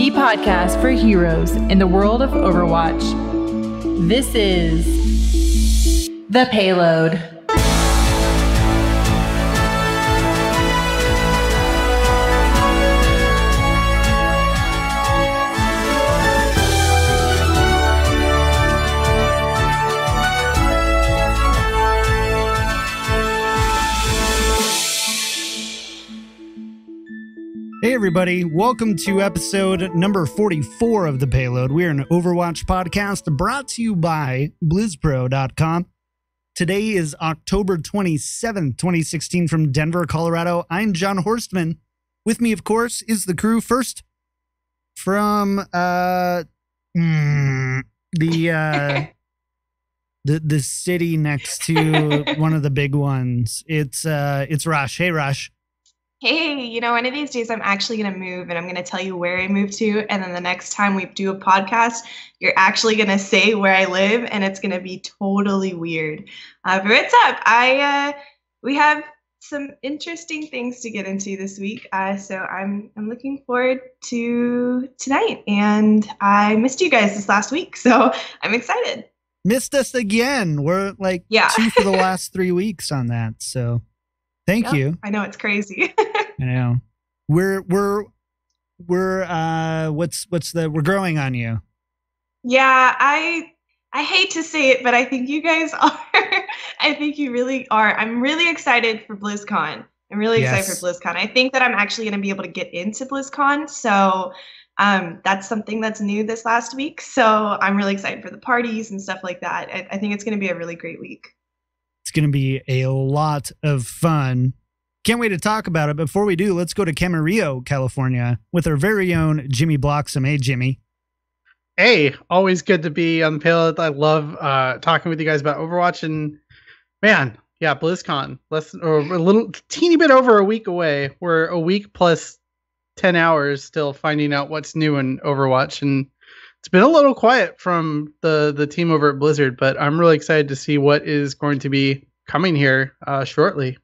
the podcast for heroes in the world of Overwatch. This is The Payload. Hey everybody, welcome to episode number 44 of The Payload. We're an Overwatch podcast brought to you by BlizzPro.com. Today is October 27th, 2016 from Denver, Colorado. I'm John Horstman. With me, of course, is the crew. First, from the city next to one of the big ones. It's Rosh. Hey, Rosh. Hey, one of these days I'm actually going to move and I'm going to tell you where I moved to. And then the next time we do a podcast, you're actually going to say where I live and it's going to be totally weird. But what's up? We have some interesting things to get into this week. So I'm looking forward to tonight. And I missed you guys this last week. So I'm excited. Missed us again. We're like two for the last 3 weeks on that. So thank you. I know, it's crazy. I know. We're growing on you. Yeah, I hate to say it, but I think you guys are. I think you really are. I'm really excited for BlizzCon. I'm really excited for BlizzCon. I think that I'm actually going to be able to get into BlizzCon. So that's something that's new this last week. So I'm really excited for the parties and stuff like that. I think it's going to be a really great week. It's going to be a lot of fun. Can't wait to talk about it. Before we do, let's go to Camarillo, California, with our very own Jimmy Bloxham. Hey, Jimmy. Hey, always good to be on the Payload. I love talking with you guys about Overwatch. And man, yeah, BlizzCon, a teeny bit over a week away. We're a week plus 10 hours still finding out what's new in Overwatch. And it's been a little quiet from the team over at Blizzard, but I'm really excited to see what is going to be coming here shortly.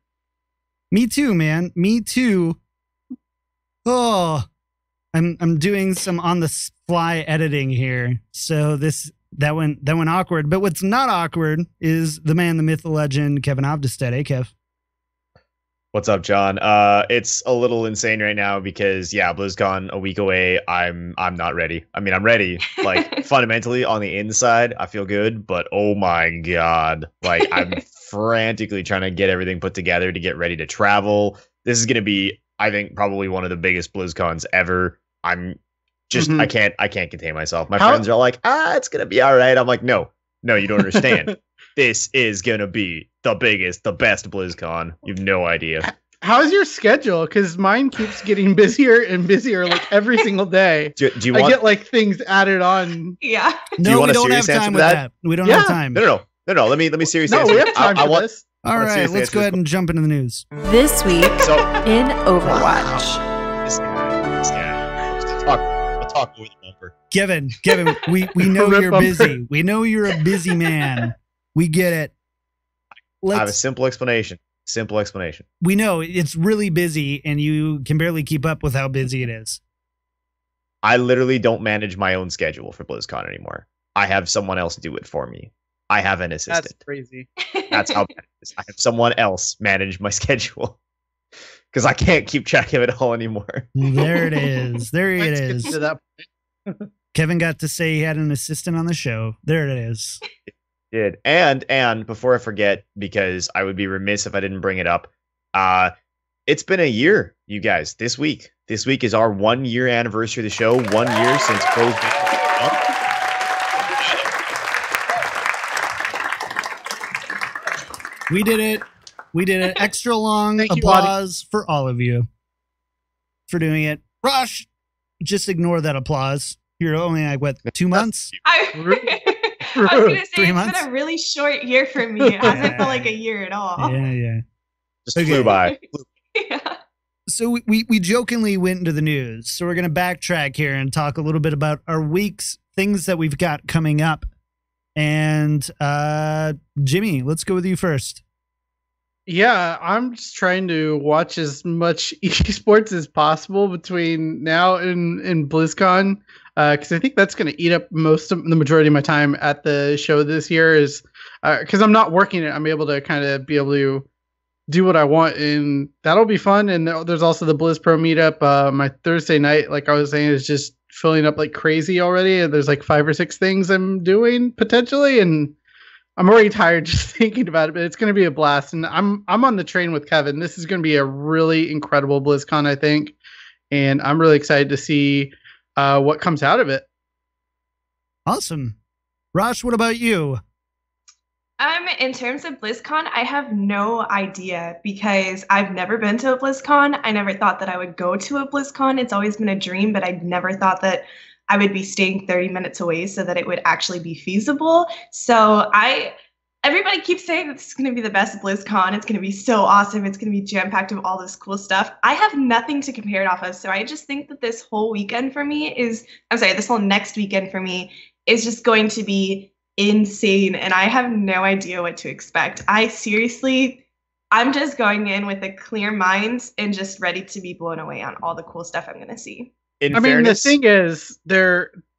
Me too, man. Me too. Oh, I'm doing some on the fly editing here. So that went awkward. But what's not awkward is the man, the myth, the legend, Kevin Obdestead. Hey, Kev. What's up, John? It's a little insane right now because BlizzCon a week away. I'm not ready. I mean, I'm ready. Like fundamentally on the inside, I feel good, but oh my god, like I'm frantically trying to get everything put together to get ready to travel. This is going to be, I think, probably one of the biggest BlizzCons ever. I'm just, I can't contain myself. My friends are like, it's going to be all right. I'm like, no, you don't understand. This is going to be the biggest, the best BlizzCon. You've no idea. How's your schedule? Because mine keeps getting busier and busier like every single day. Do you want... I get like things added on. Yeah. No, we don't have time with that. We don't have time. No. Let me seriously answer. We have time for this. All right, let's go ahead and jump into the news. This week in Overwatch. I'll talk with Bumper. Kevin, we know you're busy. We know you're a busy man. We get it. I have a simple explanation. We know it's really busy and you can barely keep up with how busy it is. I literally don't manage my own schedule for BlizzCon anymore. I have someone else do it for me. I have an assistant. That's crazy. That's how bad it is. I have someone else manage my schedule because I can't keep track of it all anymore. There it is. There it is. To that point. Kevin got to say he had an assistant on the show. There it is. Did. And before I forget, because I would be remiss if I didn't bring it up, it's been a year, you guys. This week is our 1 year anniversary of the show. 1 year since Pro's been up. We did it. Extra long Thank applause for all of you for doing it. Rosh, just ignore that applause. You're only like, 2 months? I was going to say, 3 months? It's been a really short year for me. It hasn't felt like a year at all. Yeah. Just flew by. Yeah. So we jokingly went into the news. So we're going to backtrack here and talk a little bit about our week's things that we've got coming up. And Jimmy, let's go with you first. Yeah, I'm just trying to watch as much esports as possible between now and BlizzCon, because I think that's going to eat up most of the majority of my time at the show this year. Is because I'm not working it, I'm able to kind of be able to do what I want, and that'll be fun. And there's also the BlizzPro meetup. My Thursday night, like I was saying, is just filling up like crazy already. And there's like 5 or 6 things I'm doing potentially, and I'm already tired just thinking about it, but it's going to be a blast. And I'm on the train with Kevin. This is going to be a really incredible BlizzCon, I think. And I'm really excited to see what comes out of it. Awesome. Rosh, what about you? In terms of BlizzCon, I have no idea because I've never been to a BlizzCon. I never thought that I would go to a BlizzCon. It's always been a dream, but I never thought that I would be staying 30 minutes away so that it would actually be feasible. So everybody keeps saying this is going to be the best BlizzCon. It's going to be so awesome. It's going to be jam-packed with all this cool stuff. I have nothing to compare it off of. So I just think that this whole weekend for me this whole next weekend for me is just going to be insane. And I have no idea what to expect. I'm just going in with a clear mind and just ready to be blown away on all the cool stuff I'm going to see. The thing is,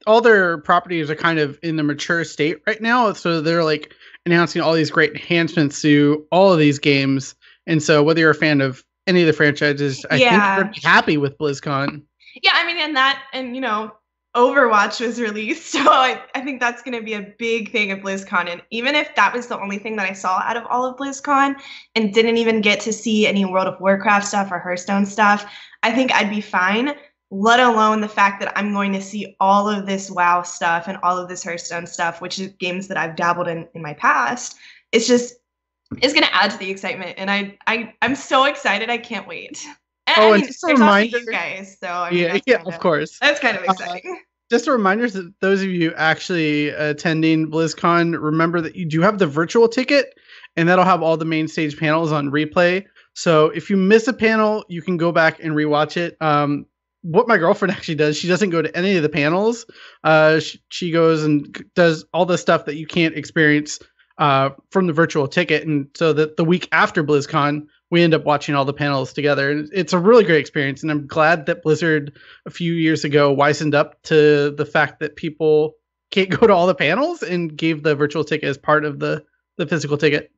all their properties are kind of in the mature state right now. So they're like announcing all these great enhancements to all of these games. And so whether you're a fan of any of the franchises, I think you're going to be happy with BlizzCon. Yeah, I mean, Overwatch was released. So I think that's going to be a big thing at BlizzCon. And even if that was the only thing that I saw out of all of BlizzCon and didn't even get to see any World of Warcraft stuff or Hearthstone stuff, I think I'd be fine. Let alone the fact that I'm going to see all of this WoW stuff and all of this Hearthstone stuff, which is games that I've dabbled in my past. It's going to add to the excitement. And I'm so excited. I can't wait. And just a reminder, you guys. So of course. That's kind of exciting. Just a reminder to those of you actually attending BlizzCon, remember that you do have the virtual ticket, and that'll have all the main stage panels on replay. So if you miss a panel, you can go back and rewatch it. What my girlfriend actually does, she doesn't go to any of the panels. She goes and does all the stuff that you can't experience from the virtual ticket. And so that the week after BlizzCon, we end up watching all the panels together. And it's a really great experience. And I'm glad that Blizzard a few years ago wisened up to the fact that people can't go to all the panels and gave the virtual ticket as part of the physical ticket.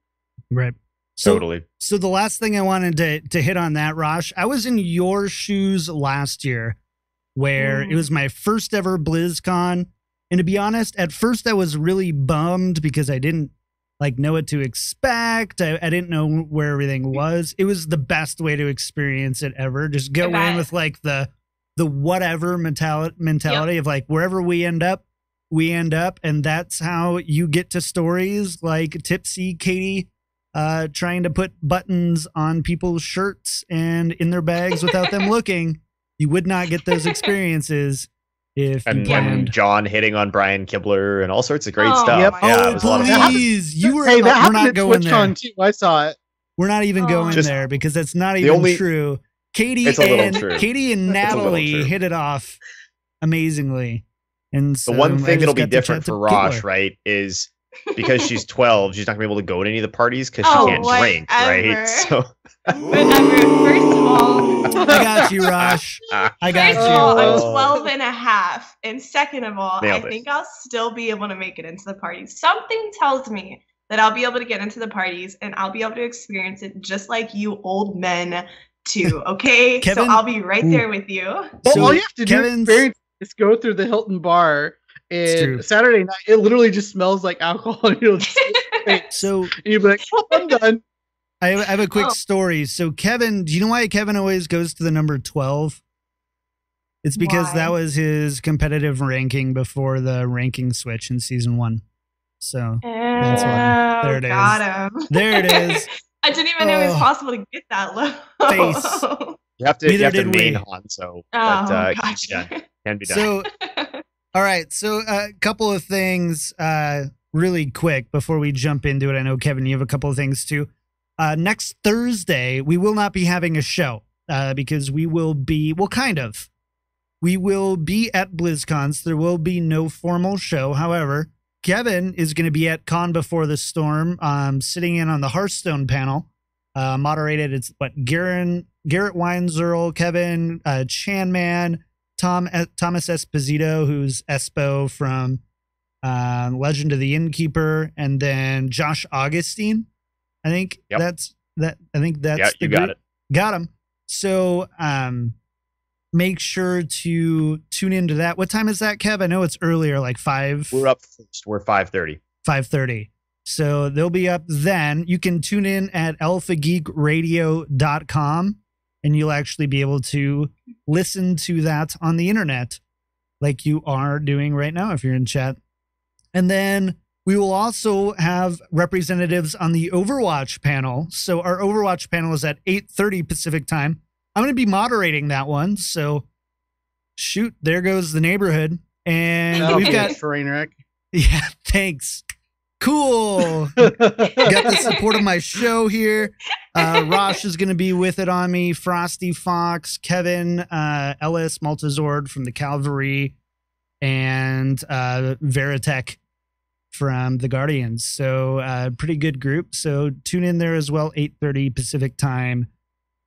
Right. Totally. So the last thing I wanted to hit on that, Rosh, I was in your shoes last year where it was my first ever BlizzCon. And to be honest, at first I was really bummed because I didn't know what to expect. I didn't know where everything was. It was the best way to experience it ever. Just go in with the whatever mentality of wherever we end up. And that's how you get to stories like Tipsy Katie trying to put buttons on people's shirts and in their bags without them looking. You would not get those experiences if you planned. John hitting on Brian Kibler and all sorts of great stuff. Yep. Yeah, please. We're not going there. Too. I saw it. We're not even going there because that's not even true. Katie and Natalie hit it off amazingly. And so the one thing that'll be different for Rosh, right, is because she's 12, she's not gonna be able to go to any of the parties because she can't drink, right? So First of all, I got you, Rosh. I got you. I'm 12 and a half. And second of all, I think I'll still be able to make it into the parties. Something tells me that I'll be able to get into the parties and I'll be able to experience it just like you old men too, okay? Kevin, so I'll be right there with you. So all you have to do is go through the Hilton bar. And Saturday night, it literally just smells like alcohol. And you'll just so and you'll be like, "Oh, I'm done." I have a quick story. So Kevin, do you know why Kevin always goes to the number 12? It's because that was his competitive ranking before the ranking switch in season 1. So that's why. There it is. Got him. There it is. I didn't even know it was possible to get that low. Face. You have to main Hanzo, but can be done. So, all right. So a couple of things really quick before we jump into it. I know, Kevin, you have a couple of things too. Next Thursday, we will not be having a show because we will be, we will be at BlizzCon, so there will be no formal show. However, Kevin is going to be at Con Before the Storm, sitting in on the Hearthstone panel. Moderated, it's Garrett Weinzerl, Kevin Chanman, Thomas Esposito, who's Espo from Legend of the Innkeeper, and then Josh Augustine. I think that's the you group. got it. Got him. So make sure to tune into that. What time is that, Kev? I know it's earlier, like 5. We're up first. We're 5:30. 5:30. So they'll be up then. You can tune in at alphageekradio.com and you'll actually be able to listen to that on the internet like you are doing right now if you're in chat. And then we will also have representatives on the Overwatch panel. So our Overwatch panel is at 8:30 Pacific time. I'm going to be moderating that one. So shoot, there goes the neighborhood. And we've got train wreck. Yeah, thanks. Cool. Got the support of my show here. Rosh is going to be with it on me. Frosty Fox, Kevin Ellis, Maltazord from the Cavalry, and Veritech from the Guardians. So pretty good group. So tune in there as well, 8:30 Pacific time.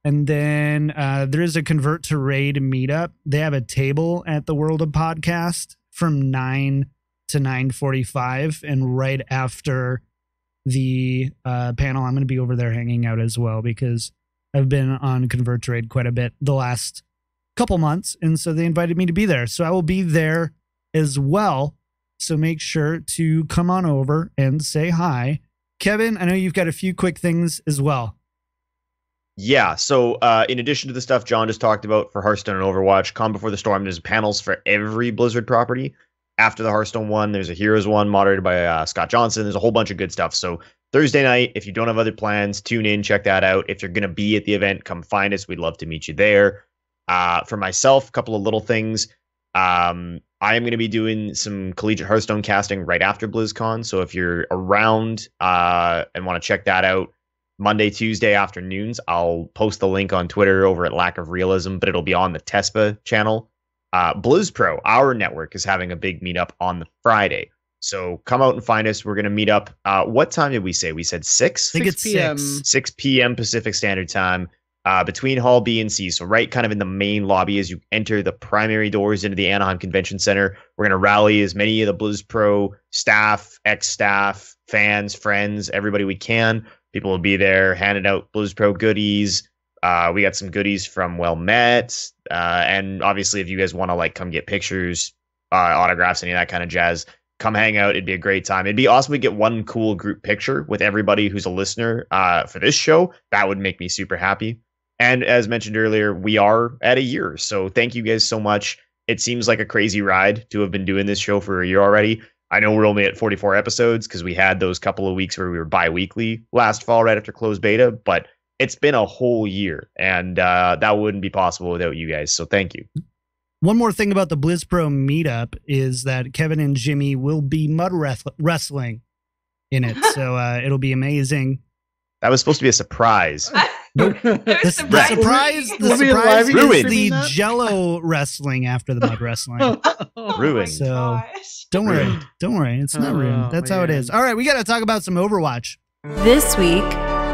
And then there is a Convert to Raid meetup. They have a table at the World of Podcast from 9 to 9:45, and right after the panel, I'm going to be over there hanging out as well because I've been on Convert to Raid quite a bit the last couple months, and so they invited me to be there. So I will be there as well. So make sure to come on over and say hi. Kevin, I know you've got a few quick things as well. Yeah, so in addition to the stuff John just talked about for Hearthstone and Overwatch, Calm Before the Storm, there's panels for every Blizzard property. After the Hearthstone one, there's a Heroes one moderated by Scott Johnson. There's a whole bunch of good stuff. So Thursday night, if you don't have other plans, tune in, check that out. If you're going to be at the event, come find us. We'd love to meet you there. For myself, a couple of little things. I am going to be doing some collegiate Hearthstone casting right after BlizzCon. So if you're around and want to check that out, Monday, Tuesday afternoons, I'll post the link on Twitter over at Lack of Realism, but it'll be on the TESPA channel. BlizzPro, our network, is having a big meetup on the Friday. So come out and find us. We're going to meet up. What time did we say? We said 6? I think it's 6. 6 p.m. Pacific Standard Time between Hall B and C. So right kind of in the main lobby as you enter the primary doors into the Anaheim Convention Center. We're going to rally as many of the BlizzPro staff, ex-staff, fans, friends, everybody we can. People will be there handing out BlizzPro goodies. We got some goodies from Well Met. And obviously, if you guys want to like come get pictures, autographs, any of that kind of jazz, come hang out. It'd be a great time. It'd be awesome to get one cool group picture with everybody who's a listener for this show. That would make me super happy. And as mentioned earlier, we are at a year. So thank you guys so much. It seems like a crazy ride to have been doing this show for a year already. I know we're only at 44 episodes because we had those couple of weeks where we were bi-weekly last fall right after closed beta, but it's been a whole year, and that wouldn't be possible without you guys. So thank you. One more thing about the BlizzPro meetup is that Kevin and Jimmy will be mud wrestling in it. So it'll be amazing. That was supposed to be a surprise. Nope. The surprise is the Jello wrestling after the mud wrestling. Ruined. So don't worry. It's not ruined. That's how it is. All right, we got to talk about some Overwatch. This week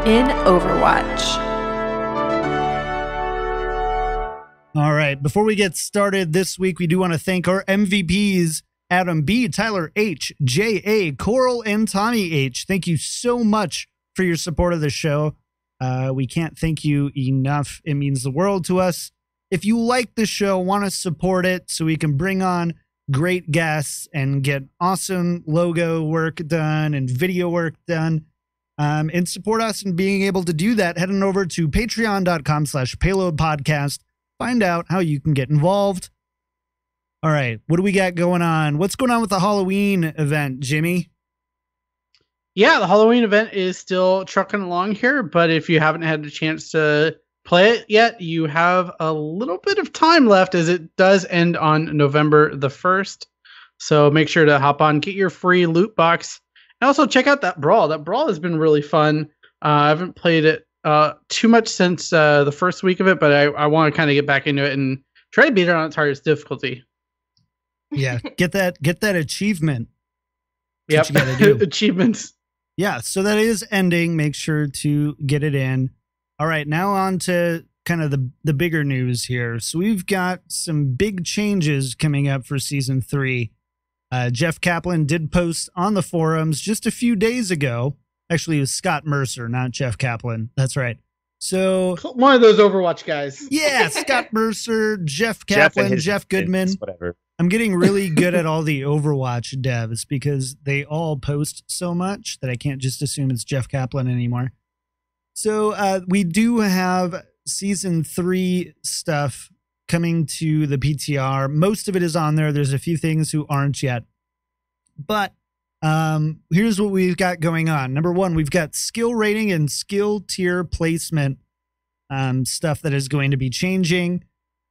in Overwatch. All right, before we get started this week, we do want to thank our MVPs, Adam B, Tyler H, J.A., Coral, and Tommy H. Thank you so much for your support of the show. We can't thank you enough. It means the world to us. If you like the show, want to support it so we can bring on great guests and get awesome logo work done and video work done, and support us in being able to do that, head on over to patreon.com/Payload Podcast. Find out how you can get involved. All right, what do we got going on? What's going on with the Halloween event, Jimmy? Yeah, the Halloween event is still trucking along here, but if you haven't had a chance to play it yet, you have a little bit of time left as it does end on November the 1st. So make sure to hop on, get your free loot box, and also check out that Brawl. That Brawl has been really fun. I haven't played it too much since the first week of it, but I want to kind of get back into it and try to beat it on its hardest difficulty. Yeah, get that achievement. Yep, you gotta do. Achievements. Yeah, so that is ending. Make sure to get it in. All right, now on to kind of the bigger news here. So we've got some big changes coming up for Season 3. Jeff Kaplan did post on the forums just a few days ago. Actually, it was Scott Mercer, not Jeff Kaplan. That's right. So one of those Overwatch guys. Yeah, Scott Mercer, Jeff Kaplan, Jeff Goodman. Whatever. I'm getting really good at all the Overwatch devs because they all post so much that I can't just assume it's Jeff Kaplan anymore. So we do have Season 3 stuff coming to the PTR. Most of it is on there. There's a few things who aren't yet. But here's what we've got going on. Number one, we've got skill rating and skill tier placement stuff that is going to be changing.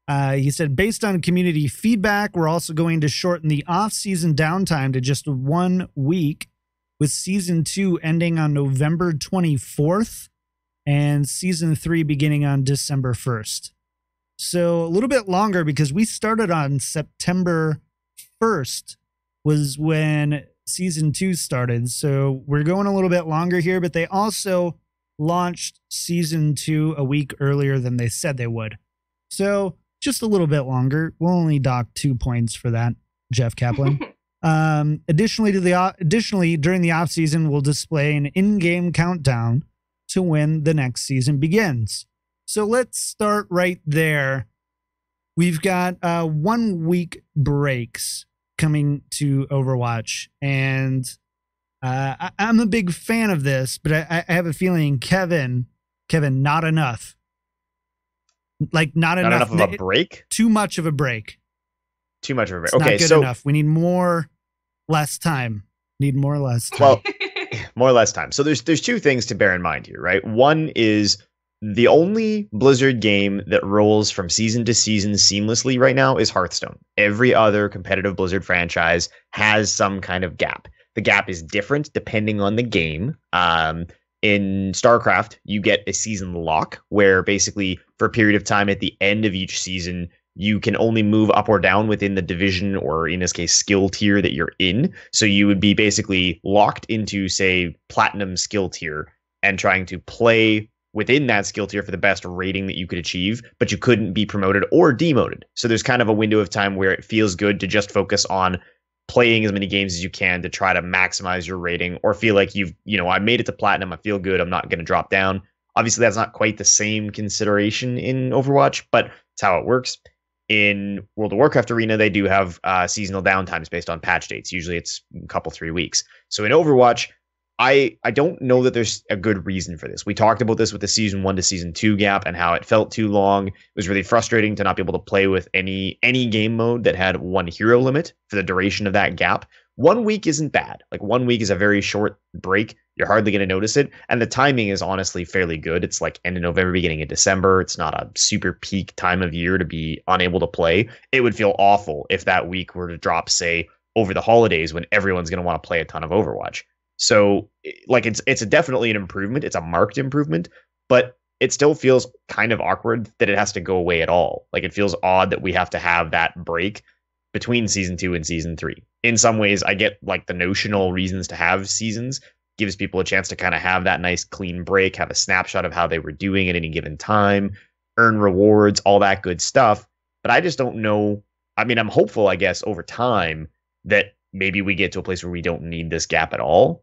He said, based on community feedback, we're also going to shorten the off-season downtime to just 1 week, with Season 2 ending on November 24th and Season 3 beginning on December 1st. So a little bit longer because we started on September 1st was when Season 2 started. So we're going a little bit longer here, but they also launched Season 2 a week earlier than they said they would. So just a little bit longer. We'll only dock 2 points for that, Jeff Kaplan. Additionally, during the off season, we'll display an in-game countdown to when the next season begins. So let's start right there. We've got 1 week breaks coming to Overwatch, and I'm a big fan of this, but I have a feeling, Kevin, not enough. Like not enough of a break. Too much of a break. Too much of a break. It's okay, not good so enough. We need less time. Less time. Well, more or less time. So there's two things to bear in mind here, right? One is the only Blizzard game that rolls from season to season seamlessly right now is Hearthstone. Every other competitive Blizzard franchise has some kind of gap. The gap is different depending on the game. In StarCraft, you get a season lock where basically for a period of time at the end of each season, you can only move up or down within the division, or in this case, skill tier that you're in. So you would be basically locked into, say, platinum skill tier and trying to play within that skill tier for the best rating that you could achieve, but you couldn't be promoted or demoted. So there's kind of a window of time where it feels good to just focus on playing as many games as you can to try to maximize your rating, or feel like I made it to platinum, I feel good, I'm not going to drop down. Obviously, that's not quite the same consideration in Overwatch, but it's how it works. In World of Warcraft Arena, they do have seasonal downtimes based on patch dates. Usually it's a couple, 3 weeks. So in Overwatch, I don't know that there's a good reason for this. We talked about this with the Season 1 to Season 2 gap and how it felt too long. It was really frustrating to not be able to play with any game mode that had one hero limit for the duration of that gap. 1 week isn't bad. Like 1 week is a very short break. You're hardly going to notice it. And the timing is honestly fairly good. It's like end of November, beginning of December. It's not a super peak time of year to be unable to play. It would feel awful if that week were to drop, say, over the holidays when everyone's going to want to play a ton of Overwatch. So like it's definitely an improvement. It's a marked improvement, but it still feels kind of awkward that it has to go away at all. Like it feels odd that we have to have that break between Season 2 and Season 3. In some ways, I get like the notional reasons to have seasons, gives people a chance to kind of have that nice clean break, have a snapshot of how they were doing at any given time, earn rewards, all that good stuff. But I just don't know. I mean, I'm hopeful, I guess, over time that maybe we get to a place where we don't need this gap at all.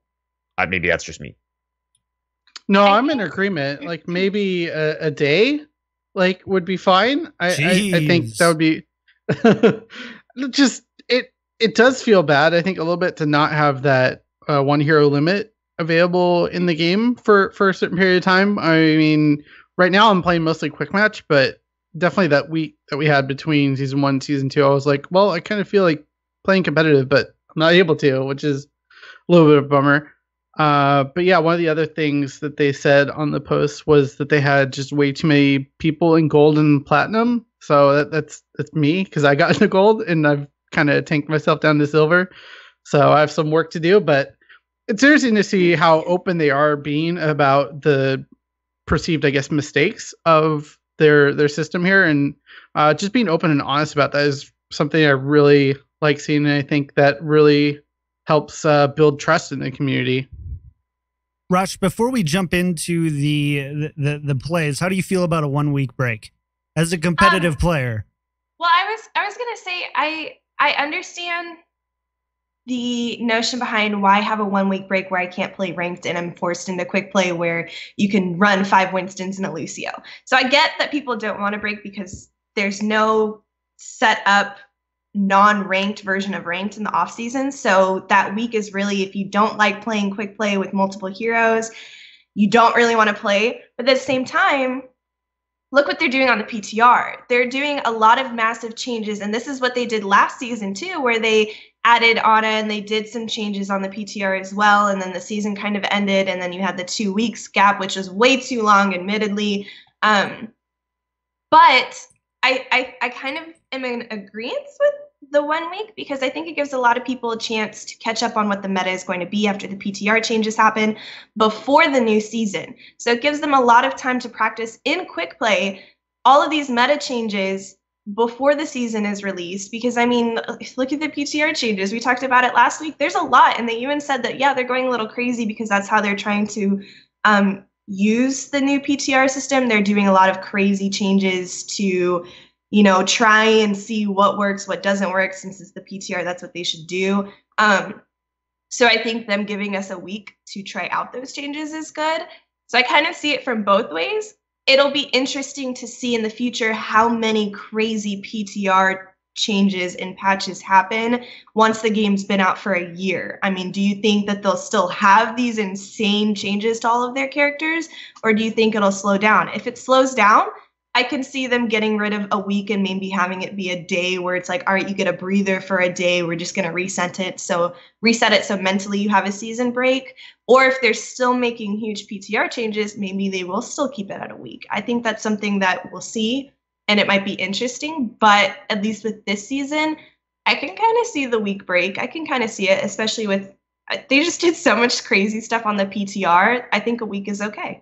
Maybe that's just me. No, I'm in agreement. Like maybe a day, like would be fine. I think that would be just it does feel bad. I think a little bit to not have that one hero limit available in the game for a certain period of time. I mean, right now I'm playing mostly quick match, but definitely that week that we had between Season 1 and Season 2, I was like, well, I kind of feel like playing competitive, but I'm not able to, which is a little bit of a bummer. But yeah, one of the other things that they said on the post was that they had just way too many people in gold and platinum. So that's me, because I got into gold and I've kind of tanked myself down to silver. So I have some work to do, but it's interesting to see how open they are being about the perceived, I guess, mistakes of their system here, and just being open and honest about that is something I really like seeing, and I think that really helps build trust in the community. Rosh, before we jump into the plays, how do you feel about a 1 week break as a competitive player? Well, I was gonna say I understand the notion behind why have a 1 week break where I can't play ranked and I'm forced into quick play where you can run 5 Winstons and a Lucio. So I get that people don't want to break because there's no set up non-ranked version of ranked in the off season. So that week is really, if you don't like playing quick play with multiple heroes, you don't really want to play. But at the same time, look what they're doing on the PTR. They're doing a lot of massive changes. And this is what they did last season too, where they added Ana and they did some changes on the PTR as well. And then the season kind of ended. And then you had the 2 weeks gap, which was way too long, admittedly. But I kind of am in agreement with the 1 week because I think it gives a lot of people a chance to catch up on what the meta is going to be after the PTR changes happen before the new season. So it gives them a lot of time to practice in quick play all of these meta changes before the season is released. Because I mean, look at the PTR changes. We talked about it last week. There's a lot, and they even said that, yeah, they're going a little crazy because that's how they're trying to use the new PTR system. They're doing a lot of crazy changes to, you know, try and see what works, what doesn't work. Since it's the PTR, that's what they should do. So I think them giving us a week to try out those changes is good. So I kind of see it from both ways. It'll be interesting to see in the future how many crazy PTR changes and patches happen once the game's been out for a year. I mean, do you think that they'll still have these insane changes to all of their characters, or do you think it'll slow down? If it slows down, I can see them getting rid of a week and maybe having it be a day where it's like, all right, you get a breather for a day. We're just going to reset it. So mentally you have a season break. Or if they're still making huge PTR changes, maybe they will still keep it at a week. I think that's something that we'll see, and it might be interesting. But at least with this season, I can kind of see the week break. I can kind of see it, especially with, they just did so much crazy stuff on the PTR. I think a week is okay.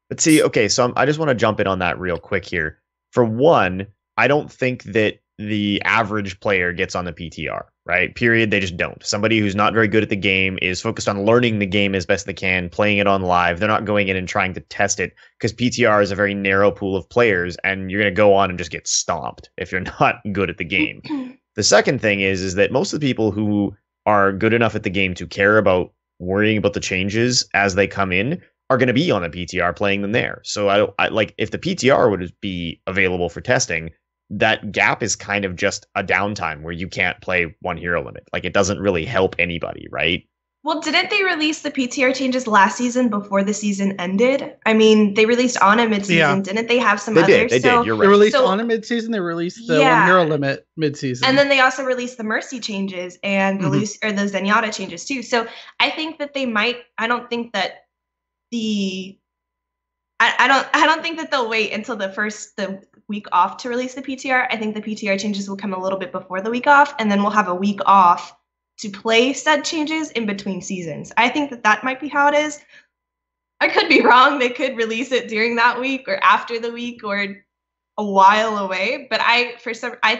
But see, okay, so I just want to jump in on that real quick here. For one, I don't think that the average player gets on the PTR, right? Period. They just don't. Somebody who's not very good at the game is focused on learning the game as best they can, playing it on live. They're not going in and trying to test it because PTR is a very narrow pool of players and you're going to go on and just get stomped if you're not good at the game. The second thing is that most of the people who are good enough at the game to care about worrying about the changes as they come in are going to be on the PTR playing them there. So I like, if the PTR would be available for testing, that gap is kind of just a downtime where you can't play one hero limit. Like, it doesn't really help anybody, right? Well, didn't they release the PTR changes last season before the season ended? I mean, they released Ana mid-season. Yeah. Didn't they have some others? They did. You're right. They released Ana mid-season. They released the 1 hero limit mid-season. And then they also released the Mercy changes and the Zenyatta changes too. So I think that they might, I don't think that I don't think that they'll wait until the week off to release the PTR. I think the PTR changes will come a little bit before the week off, and then we'll have a week off to play said changes in between seasons. I think that might be how it is. I could be wrong. They could release it during that week or after the week or a while away, but I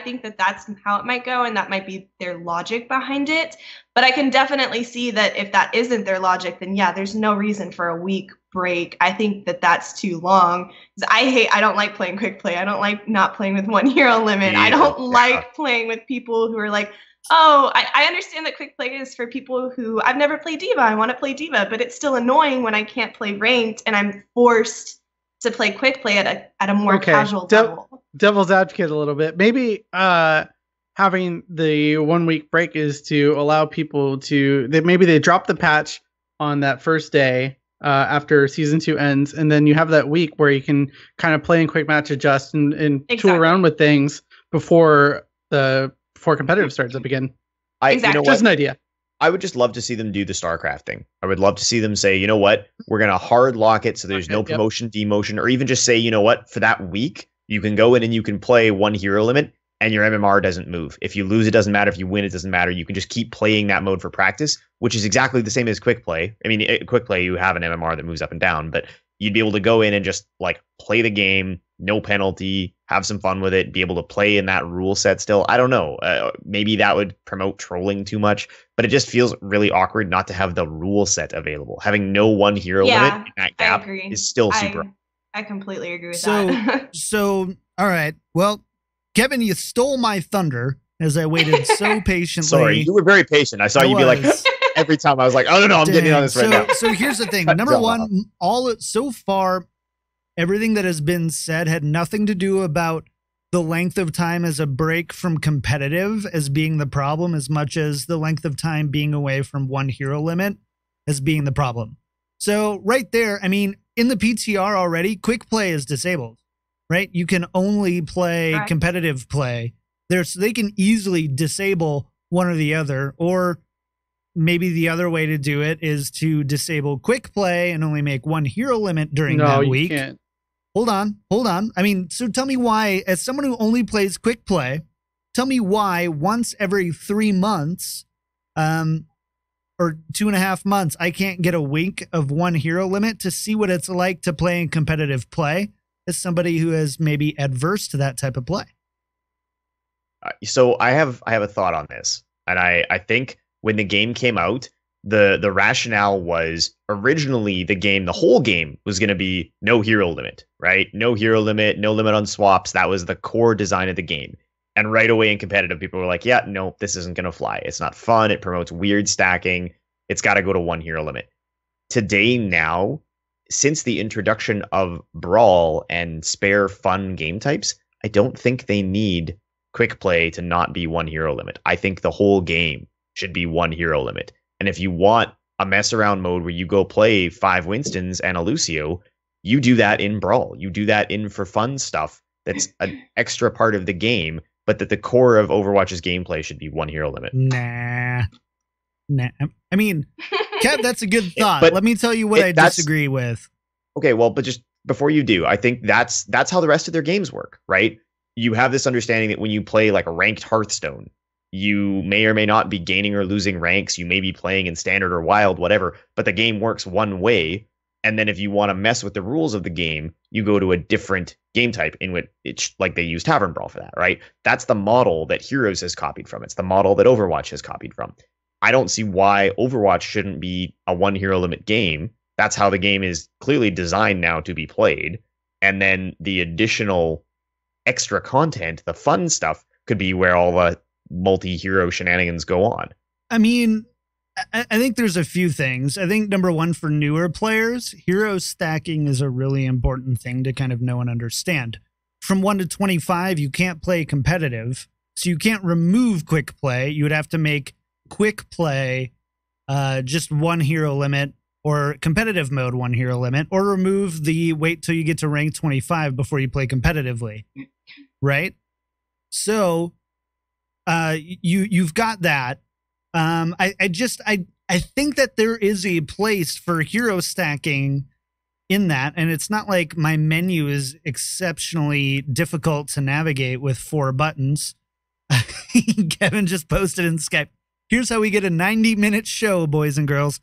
think that that's how it might go, and that might be their logic behind it. But I can definitely see that if that isn't their logic, then yeah, there's no reason for a week break. I think that that's too long. I don't like playing quick play. I don't like not playing with 1 hero limit. I don't like playing with people who are like, oh, I understand that quick play is for people who, I've never played Diva. I want to play Diva, but it's still annoying when I can't play ranked and I'm forced to play quick play at a more casual level. Devil's advocate a little bit. Maybe having the 1 week break is to allow people to, maybe they drop the patch on that first day after season 2 ends, and then you have that week where you can kind of play in quick match, adjust and tool around with things before competitive starts up again. Just an idea. I would just love to see them do the StarCraft thing. I would love to see them say, you know what, we're going to hard lock it so there's no promotion, demotion, or even just say, you know what, for that week, you can go in and you can play 1 hero limit and your MMR doesn't move. If you lose, it doesn't matter. If you win, it doesn't matter. You can just keep playing that mode for practice, which is exactly the same as quick play. I mean, quick play, you have an MMR that moves up and down, but you'd be able to go in and just like play the game, no penalty, have some fun with it, be able to play in that rule set still. I don't know. Maybe that would promote trolling too much, but it just feels really awkward not to have the rule set available. Having no one hero limit in that gap is still super. I completely agree with that. So, all right. Well, Kevin, you stole my thunder as I waited so patiently. Sorry, you were very patient. I saw you be like, every time I was like, oh, no, I'm getting on this right now. So here's the thing. Number one, so far, everything that has been said had nothing to do about the length of time as a break from competitive as being the problem, as much as the length of time being away from one hero limit as being the problem. So right there, I mean, in the PTR already, quick play is disabled, right? You can only play competitive play there, so they can easily disable one or the other, or maybe the other way to do it is to disable quick play and only make one hero limit during that week. Can't. Hold on. I mean, so tell me why, as someone who only plays quick play, tell me why once every 3 months, or 2.5 months, I can't get a week of one hero limit to see what it's like to play in competitive play as somebody who is maybe adverse to that type of play. So I have a thought on this, and I think when the game came out, the rationale was originally the whole game was going to be no hero limit, right? No hero limit, no limit on swaps. That was the core design of the game. And right away in competitive, people were like, yeah, no, this isn't going to fly. It's not fun. It promotes weird stacking. It's got to go to one hero limit. Today now, since the introduction of Brawl and spare fun game types, I don't think they need quick play to not be one hero limit. I think the whole game should be one hero limit. And if you want a mess around mode where you go play 5 Winstons and a Lucio, you do that in Brawl. You do that in for fun stuff that's an extra part of the game, but that the core of Overwatch's gameplay should be one hero limit. Nah. I mean, Kev, that's a good thought. But let me tell you what I disagree with. Okay, well, but just before you do, I think that's how the rest of their games work, right? You have this understanding that when you play like a ranked Hearthstone, you may or may not be gaining or losing ranks. You may be playing in standard or wild, whatever, but the game works one way. And then if you want to mess with the rules of the game, you go to a different game type in which it's like they use Tavern Brawl for that, right? That's the model that Heroes has copied from. It's the model that Overwatch has copied from. I don't see why Overwatch shouldn't be a one hero limit game. That's how the game is clearly designed now to be played. And then the additional extra content, the fun stuff, could be where all the multi-hero shenanigans go on. I mean, I think there's a few things. I think number one, for newer players, hero stacking is a really important thing to kind of know and understand. From 1 to 25, you can't play competitive, so you can't remove quick play. You would have to make quick play just one hero limit, or competitive mode one hero limit, or remove the wait till you get to rank 25 before you play competitively, right? So you've got that. I think that there is a place for hero stacking in that, and it's not like my menu is exceptionally difficult to navigate with 4 buttons. Kevin just posted in Skype, here's how we get a 90-minute show, boys and girls.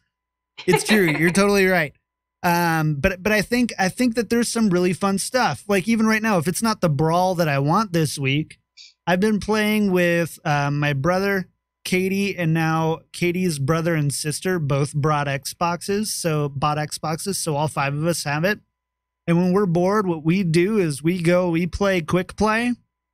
It's true. You're totally right. But I think that there's some really fun stuff. Like even right now, if it's not the Brawl that I want this week, I've been playing with my brother, Katie, and now Katie's brother and sister both bought Xboxes, so all 5 of us have it. And when we're bored, what we do is we play quick play,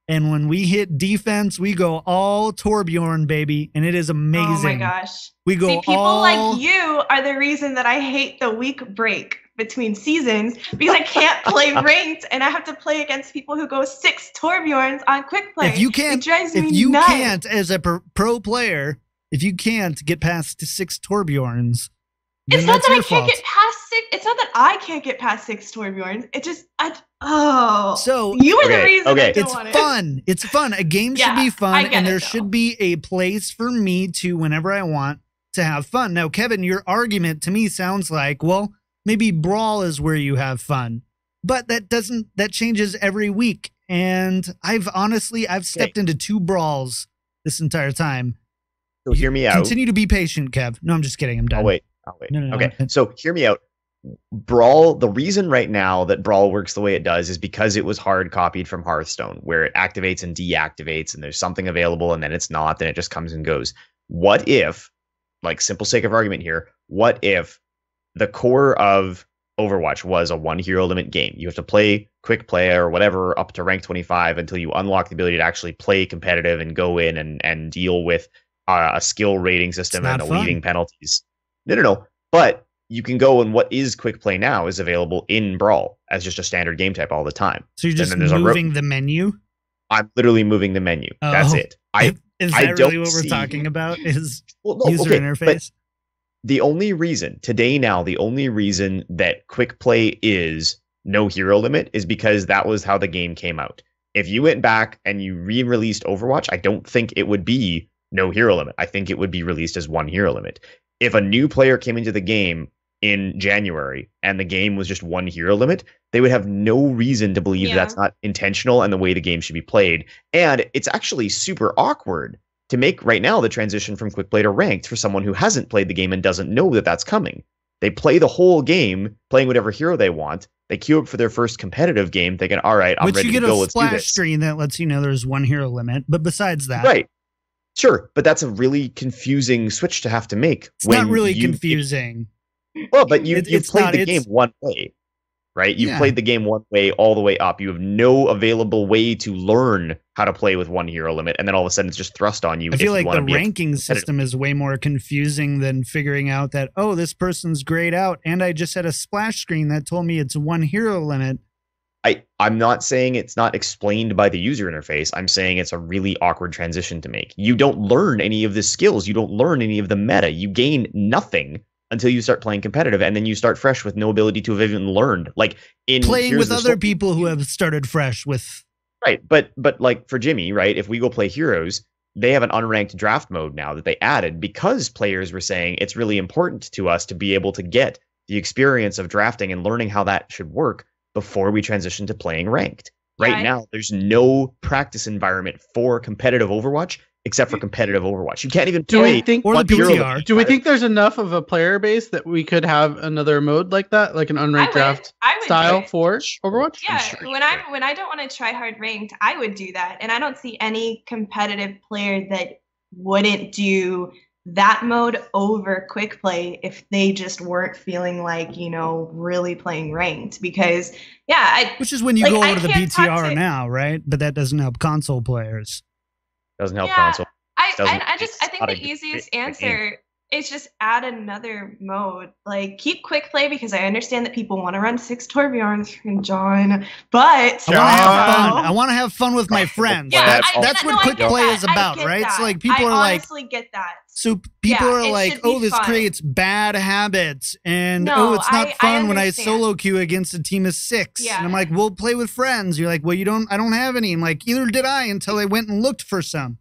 and when we hit defense, we go all Torbjorn, baby, and it is amazing. Oh my gosh. We go. See, people like you are the reason that I hate the week break between seasons, because I can't play ranked and I have to play against people who go 6 Torbjorns on quick play. It drives me nuts. Can't, as a pro player, if you can't get past 6 Torbjorns, then it's not that's that your I can't fault. get past 6. It's not that I can't get past 6 Torbjorns. It just, So you are the reason I don't it's want it. Fun. It's fun. A game should be fun, and there should be a place for me to, whenever I want, to have fun. Now, Kevin, your argument to me sounds like, well, maybe Brawl is where you have fun, but that changes every week. And I've stepped into 2 Brawls this entire time. So hear me out. Continue to be patient, Kev. No, I'm just kidding. I'm done. I'll wait. No. Okay. So hear me out. Brawl, the reason right now that Brawl works the way it does is because it was hard copied from Hearthstone, where it activates and deactivates, and there's something available, and then it's not, then it just comes and goes. What if, like, simple sake of argument here, what if the core of Overwatch was a one hero limit game? You have to play quick play or whatever up to rank 25 until you unlock the ability to actually play competitive and go in and deal with a skill rating system and leading penalties. No. But you can go, and what is quick play now is available in Brawl as just a standard game type all the time. So you're just moving the menu? I'm literally moving the menu. That's it. Is that really what we're talking about? Is user interface? The only reason that quick play is no hero limit is because that was how the game came out. If you went back and you re-released Overwatch, I don't think it would be no hero limit. I think it would be released as one hero limit. If a new player came into the game in January and the game was just one hero limit, they would have no reason to believe that's not intentional and the way the game should be played. And it's actually super awkward to make right now the transition from quick play to ranked for someone who hasn't played the game and doesn't know that that's coming. They play the whole game playing whatever hero they want. They queue up for their first competitive game thinking, all right, I'm ready to go. Let's do this. You get a splash screen that lets you know there's one hero limit. But besides that. Right. Sure. But that's a really confusing switch to have to make. It's not really confusing. Well, but you've played the game one way, right? You've played the game one way all the way up. You have no available way to learn how to play with one hero limit, and then all of a sudden it's just thrust on you. I feel like the ranking system is way more confusing than figuring out that, oh, this person's grayed out, and I just had a splash screen that told me it's one hero limit. I'm not saying it's not explained by the user interface. I'm saying it's a really awkward transition to make. You don't learn any of the skills. You don't learn any of the meta. You gain nothing until you start playing competitive, and then you start fresh with no ability to have even learned. Like in playing with other people who have started fresh with. Right, but like for Jimmy, right? If we go play Heroes, they have an unranked draft mode now that they added because players were saying it's really important to us to be able to get the experience of drafting and learning how that should work before we transition to playing ranked. Right now, there's no practice environment for competitive Overwatch except for competitive Overwatch. You can't even play. Do we think there's enough of a player base that we could have another mode like that, like an unranked draft style for Overwatch? Yeah, when I don't want to try hard ranked, I would do that, and I don't see any competitive player that wouldn't do that mode over quick play if they just weren't feeling like, really playing ranked. Because which is when you go over to the BTR now, right? But that doesn't help console players. Doesn't help console. I think the easiest answer is just add another mode. Like, keep quick play, because I understand that people want to run 6 Torbjorns and John, but I want to have fun with my friends. That's what quick play is about, right? So like people are like, honestly get that. So people are like, oh, this creates bad habits, and it's not fun when I solo queue against a team of 6. And I'm like, we'll play with friends. You're like, well, I don't have any. I'm like, either did I until I went and looked for some.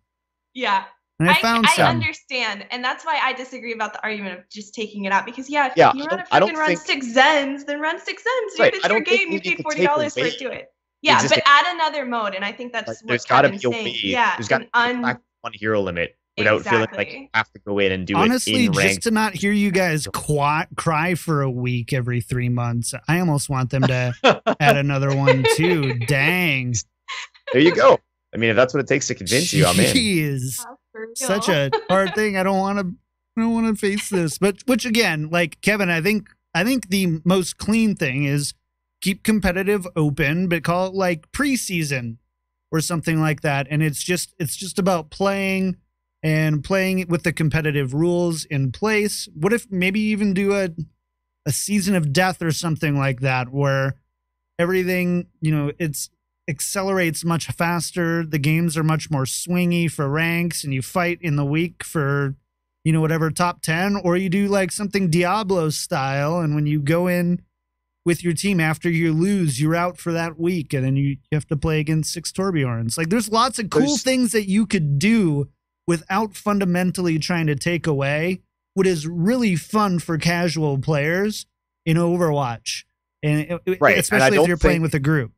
Yeah. And I found some. I understand, and that's why I disagree about the argument of just taking it out. Because if you want to run 6 Zens, then run 6 Zens. Dude, it's your game. You paid $40 for it. Do it. Yeah, but add another mode, and I think that's what Kevin's saying. Yeah, there's got to be one hero limit without feeling like you have to go in and do Honestly, it. Honestly, just to not hear you guys cry for a week every 3 months, I almost want them to add another one too. Dang. There you go. I mean, if that's what it takes to convince you, I'm in. Jeez. Such a hard thing. I don't want to face this. But which again, like Kevin, I think the most clean thing is keep competitive open, but call it like preseason or something like that. And it's just about playing it with the competitive rules in place. What if maybe even do a season of death or something like that, where everything, it's accelerates much faster. The games are much more swingy for ranks, and you fight in the week for, whatever top 10, or you do like something Diablo style. And when you go in with your team after you lose, you're out for that week, and then you have to play against 6 Torbjorns. Like, there's lots of cool things that you could do without fundamentally trying to take away what is really fun for casual players in Overwatch, and especially if you're playing with a group.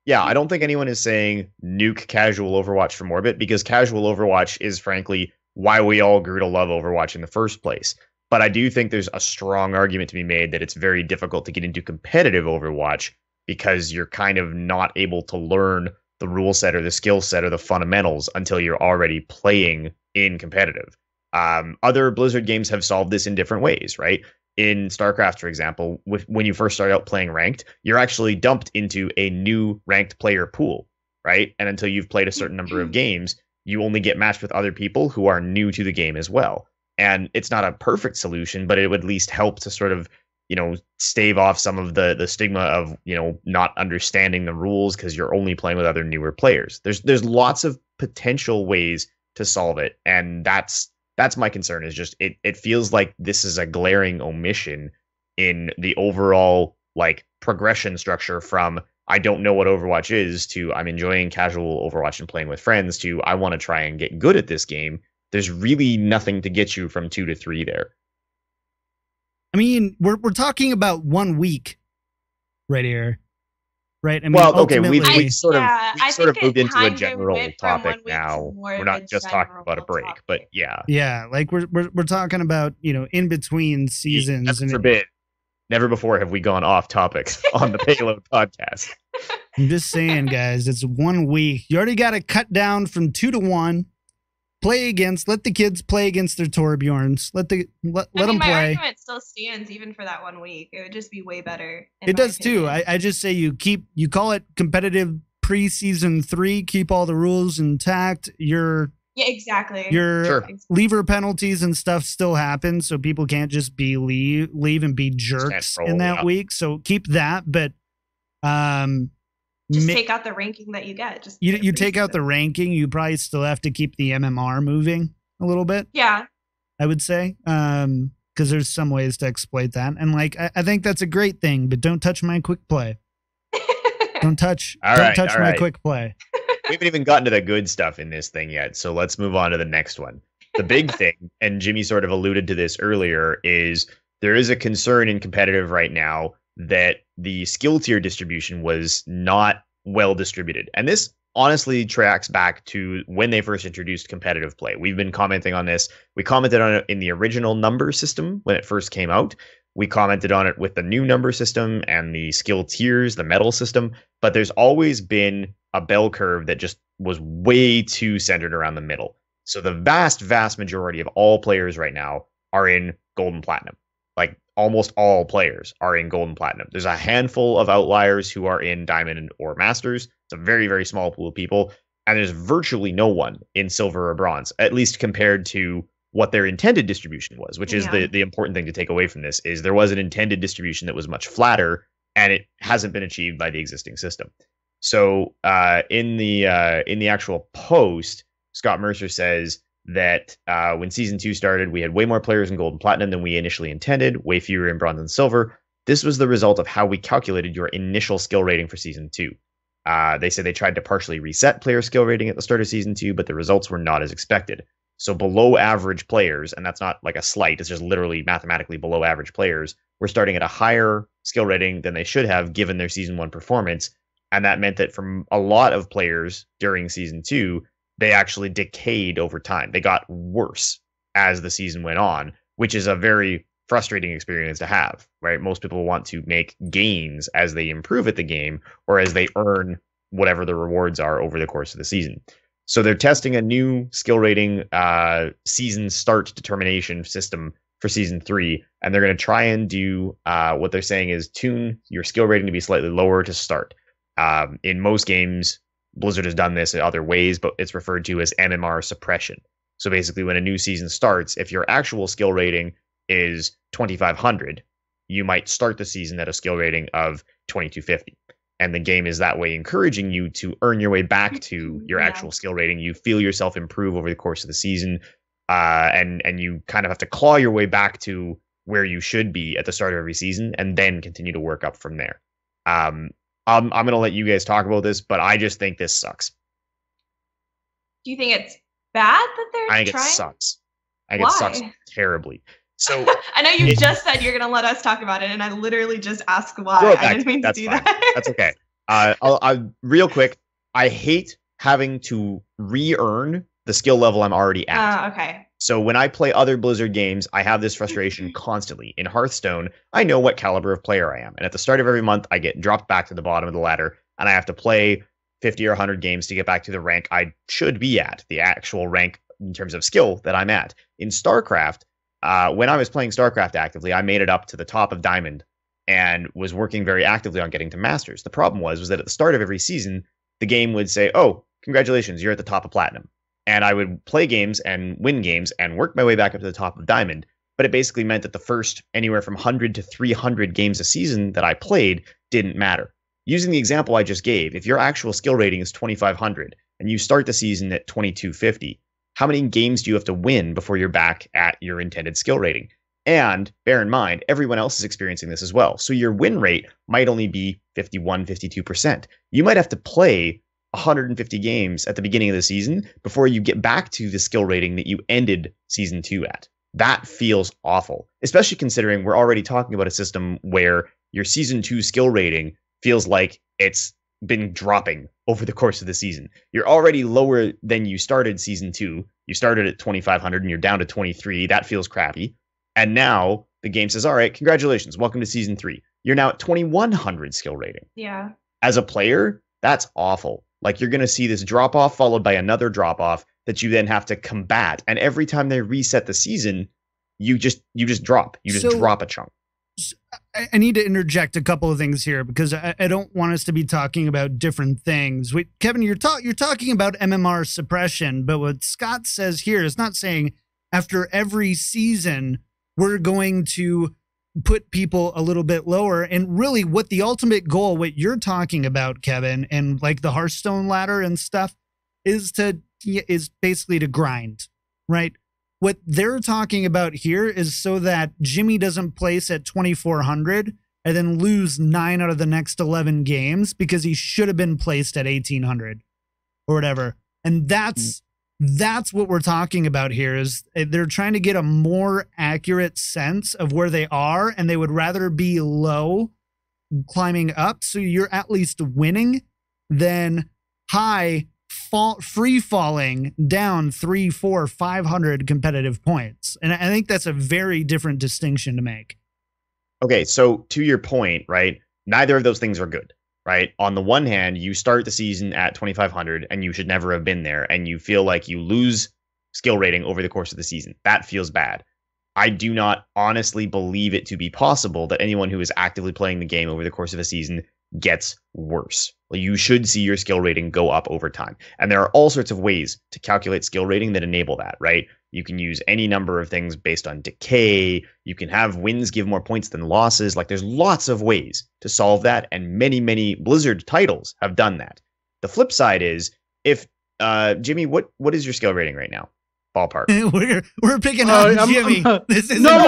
Yeah, I don't think anyone is saying nuke casual Overwatch from orbit, because casual Overwatch is frankly why we all grew to love Overwatch in the first place. But I do think there's a strong argument to be made that it's very difficult to get into competitive Overwatch because you're kind of not able to learn the rule set or the skill set or the fundamentals until you're already playing in competitive. Other Blizzard games have solved this in different ways, right? In StarCraft, for example, when you first start out playing ranked, you're actually dumped into a new ranked player pool, right? And until you've played a certain number of games, you only get matched with other people who are new to the game as well. And it's not a perfect solution, but it would at least help to sort of, stave off some of the stigma of, not understanding the rules because you're only playing with other newer players. There's lots of potential ways to solve it. And that's my concern, is just it feels like this is a glaring omission in the overall progression structure from I don't know what Overwatch is to I'm enjoying casual Overwatch and playing with friends to I want to try and get good at this game. There's really nothing to get you from 2 to 3 there. I mean, we're talking about 1 week right here, right? I mean, well, okay, we've I sort of think moved it into a kind of general went from topic 1 week to now. more We're of not a just talking about a general break, topic. but yeah. Yeah, like we're talking about, in between seasons. Heaven and forbid. Never before have we gone off topic on the Payload podcast. I'm just saying, guys, it's 1 week. You already got to cut down from 2 to 1. Let the kids play against their Torbjorns. Let them my play. argument still stands even for that 1 week. It would just be way better. It does too. I just say you call it competitive preseason 3, keep all the rules intact. Yeah, exactly. Your lever penalties and stuff still happen, so people can't just be leave and be jerks in that week. So keep that, but just take out the ranking that you get. Just you take out the ranking. You probably still have to keep the MMR moving a little bit. Yeah, I would say, because there's some ways to exploit that, and I think that's a great thing. But don't touch my quick play. Don't touch my quick play. We haven't even gotten to the good stuff in this thing yet, so let's move on to the next one. The big thing, and Jimmy sort of alluded to this earlier, is there is a concern in competitive right now that the skill tier distribution was not well distributed. And this honestly tracks back to when they first introduced competitive play. We've been commenting on this. We commented on it in the original number system when it first came out. We commented on it with the new number system and the skill tiers, the medal system. But there's always been a bell curve that just was way too centered around the middle. So the vast, vast majority of all players right now are in gold and platinum. Almost all players are in gold and platinum. There's a handful of outliers who are in diamond or masters. It's a very, very small pool of people. And there's virtually no one in silver or bronze, at least compared to what their intended distribution was, which is the important thing to take away from this, is there was an intended distribution that was much flatter, and it hasn't been achieved by the existing system. So in the actual post, Scott Mercer says that when Season 2 started, we had way more players in Gold and Platinum than we initially intended, way fewer in Bronze and Silver. This was the result of how we calculated your initial skill rating for Season 2. They said they tried to partially reset player skill rating at the start of Season 2, but the results were not as expected. So below average players, and that's not like a slight, it's just literally mathematically below average players, were starting at a higher skill rating than they should have given their Season 1 performance. And that meant that from a lot of players during Season 2, they actually decayed over time. They got worse as the season went on, which is a very frustrating experience to have, right? Most people want to make gains as they improve at the game or as they earn whatever the rewards are over the course of the season. So they're testing a new skill rating season start determination system for Season 3, and they're going to try and do what they're saying is tune your skill rating to be slightly lower to start. In most games, Blizzard has done this in other ways, but it's referred to as MMR suppression. So basically, when a new season starts, if your actual skill rating is 2,500, you might start the season at a skill rating of 2,250. And the game is that way encouraging you to earn your way back to your actual skill rating. You feel yourself improve over the course of the season, and you kind of have to claw your way back to where you should be at the start of every season, and then continue to work up from there. I'm going to let you guys talk about this, but I just think this sucks. Do you think it's bad that they're trying? I think it sucks. I think it sucks terribly. So I know you just said you're going to let us talk about it, and I literally just asked why. I didn't mean to do that. That's okay. I'll real quick, I hate having to re-earn the skill level I'm already at. Okay. So when I play other Blizzard games, I have this frustration constantly. In Hearthstone, I know what caliber of player I am. And at the start of every month, I get dropped back to the bottom of the ladder, and I have to play 50 or 100 games to get back to the rank I should be at, the actual rank in terms of skill that I'm at. In StarCraft, when I was playing StarCraft actively, I made it up to the top of Diamond and was working very actively on getting to Masters. The problem was that at the start of every season, the game would say, oh, congratulations, you're at the top of Platinum. And I would play games and win games and work my way back up to the top of Diamond. But it basically meant that the first anywhere from 100 to 300 games a season that I played didn't matter. Using the example I just gave, if your actual skill rating is 2,500 and you start the season at 2,250, how many games do you have to win before you're back at your intended skill rating? And bear in mind, everyone else is experiencing this as well. So your win rate might only be 51, 52%. You might have to play 150 games at the beginning of the season before you get back to the skill rating that you ended season 2 at. That feels awful, especially considering we're already talking about a system where your season 2 skill rating feels like it's been dropping over the course of the season. You're already lower than you started season 2. You started at 2,500 and you're down to 23. That feels crappy. And now the game says, all right, congratulations. Welcome to season 3. You're now at 2,100 skill rating. Yeah. As a player, that's awful. Like, you're going to see this drop off followed by another drop off that you then have to combat. And every time they reset the season, you just drop. You just drop a chunk. I need to interject a couple of things here because I don't want us to be talking about different things. Kevin, you're talking about MMR suppression, but what Scott says here is not saying after every season we're going to put people a little bit lower. And really what the ultimate goal, what you're talking about, Kevin, and like the Hearthstone ladder and stuff is basically to grind, right? What they're talking about here is so that Jimmy doesn't place at 2,400 and then lose 9 out of the next 11 games because he should have been placed at 1,800 or whatever. And that's what we're talking about here is they're trying to get a more accurate sense of where they are, and they would rather be low climbing up. So you're at least winning than high free falling down 300, 400, 500 competitive points. And I think that's a very different distinction to make. Okay, so to your point, right? Neither of those things are good, right? On the one hand, you start the season at 2,500 and you should never have been there, and you feel like you lose skill rating over the course of the season. That feels bad. I do not honestly believe it to be possible that anyone who is actively playing the game over the course of a season gets worse. You should see your skill rating go up over time. And there are all sorts of ways to calculate skill rating that enable that, right? You can use any number of things based on decay. You can have wins give more points than losses. Like, there's lots of ways to solve that. And many, many Blizzard titles have done that. The flip side is, if Jimmy, what is your skill rating right now? Ballpark. we're picking on Jimmy. This is no.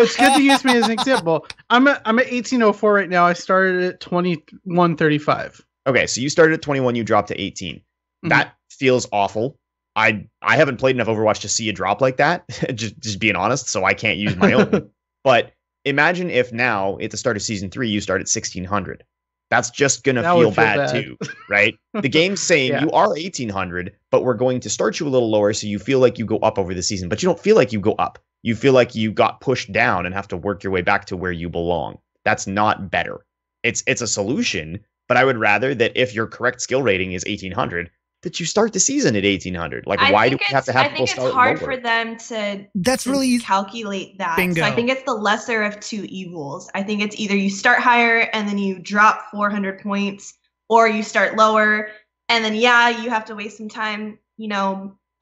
It's good to use me as an example. I'm at 1804 right now. I started at 2135. Okay, so you started at 21. You dropped to 18. Mm-hmm. That feels awful. I haven't played enough Overwatch to see a drop like that. just being honest, so I can't use my own. But imagine if now at the start of season 3 you start at 1600. That's just going to feel bad too, right? The game's saying you are 1,800, but we're going to start you a little lower so you feel like you go up over the season. But you don't feel like you go up. You feel like you got pushed down and have to work your way back to where you belong. That's not better. It's a solution, but I would rather that if your correct skill rating is 1,800, that you start the season at 1,800. Like, why do we have to have people start lower? I think it's hard for them to really calculate that. Bingo. So I think it's the lesser of two evils. I think it's either you start higher and then you drop 400 points, or you start lower and then, you have to waste some time,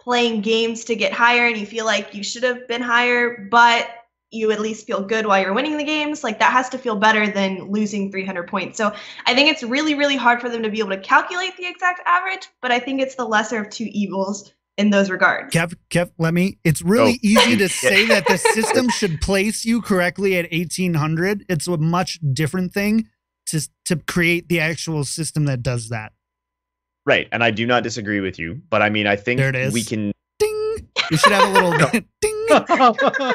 playing games to get higher, and you feel like you should have been higher, but you at least feel good while you're winning the games. Like, that has to feel better than losing 300 points. So I think it's really, really hard for them to be able to calculate the exact average, but I think it's the lesser of two evils in those regards. Kev, it's really easy to say that the system should place you correctly at 1,800. It's a much different thing to create the actual system that does that. Right. And I do not disagree with you, but I mean, I think there it is. We can... Ding! You should have a little ding!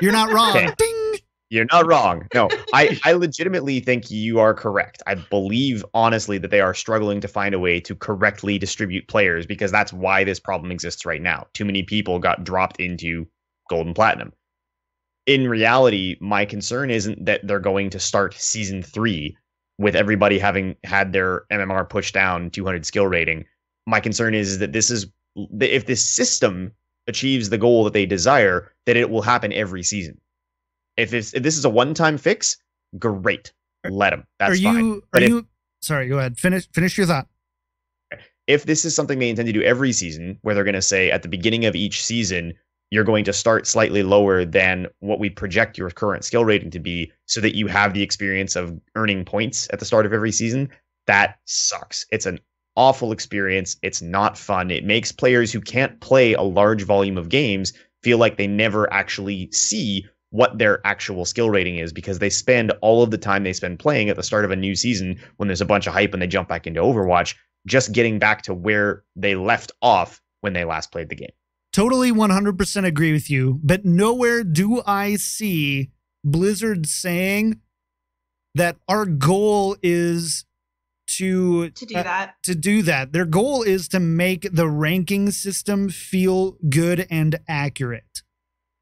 You're not wrong. Okay. Ding! You're not wrong. No, I legitimately think you are correct. I believe, honestly, that they are struggling to find a way to correctly distribute players, because that's why this problem exists right now. Too many people got dropped into gold and platinum. In reality, my concern isn't that they're going to start season 3 with everybody having had their MMR pushed down 200 skill rating. My concern is that if this system achieves the goal that they desire, that it will happen every season. If this is a one-time fix, great. Let them. That's fine. Sorry, go ahead. Finish your thought. If this is something they intend to do every season, where they're going to say at the beginning of each season, you're going to start slightly lower than what we project your current skill rating to be so that you have the experience of earning points at the start of every season, that sucks. It's an awful experience. It's not fun. It makes players who can't play a large volume of games feel like they never actually see what their actual skill rating is, because they spend all of the time they spend playing at the start of a new season when there's a bunch of hype and they jump back into Overwatch, just getting back to where they left off when they last played the game. Totally 100% agree with you, but nowhere do I see Blizzard saying that our goal is to do that. To do that. Their goal is to make the ranking system feel good and accurate.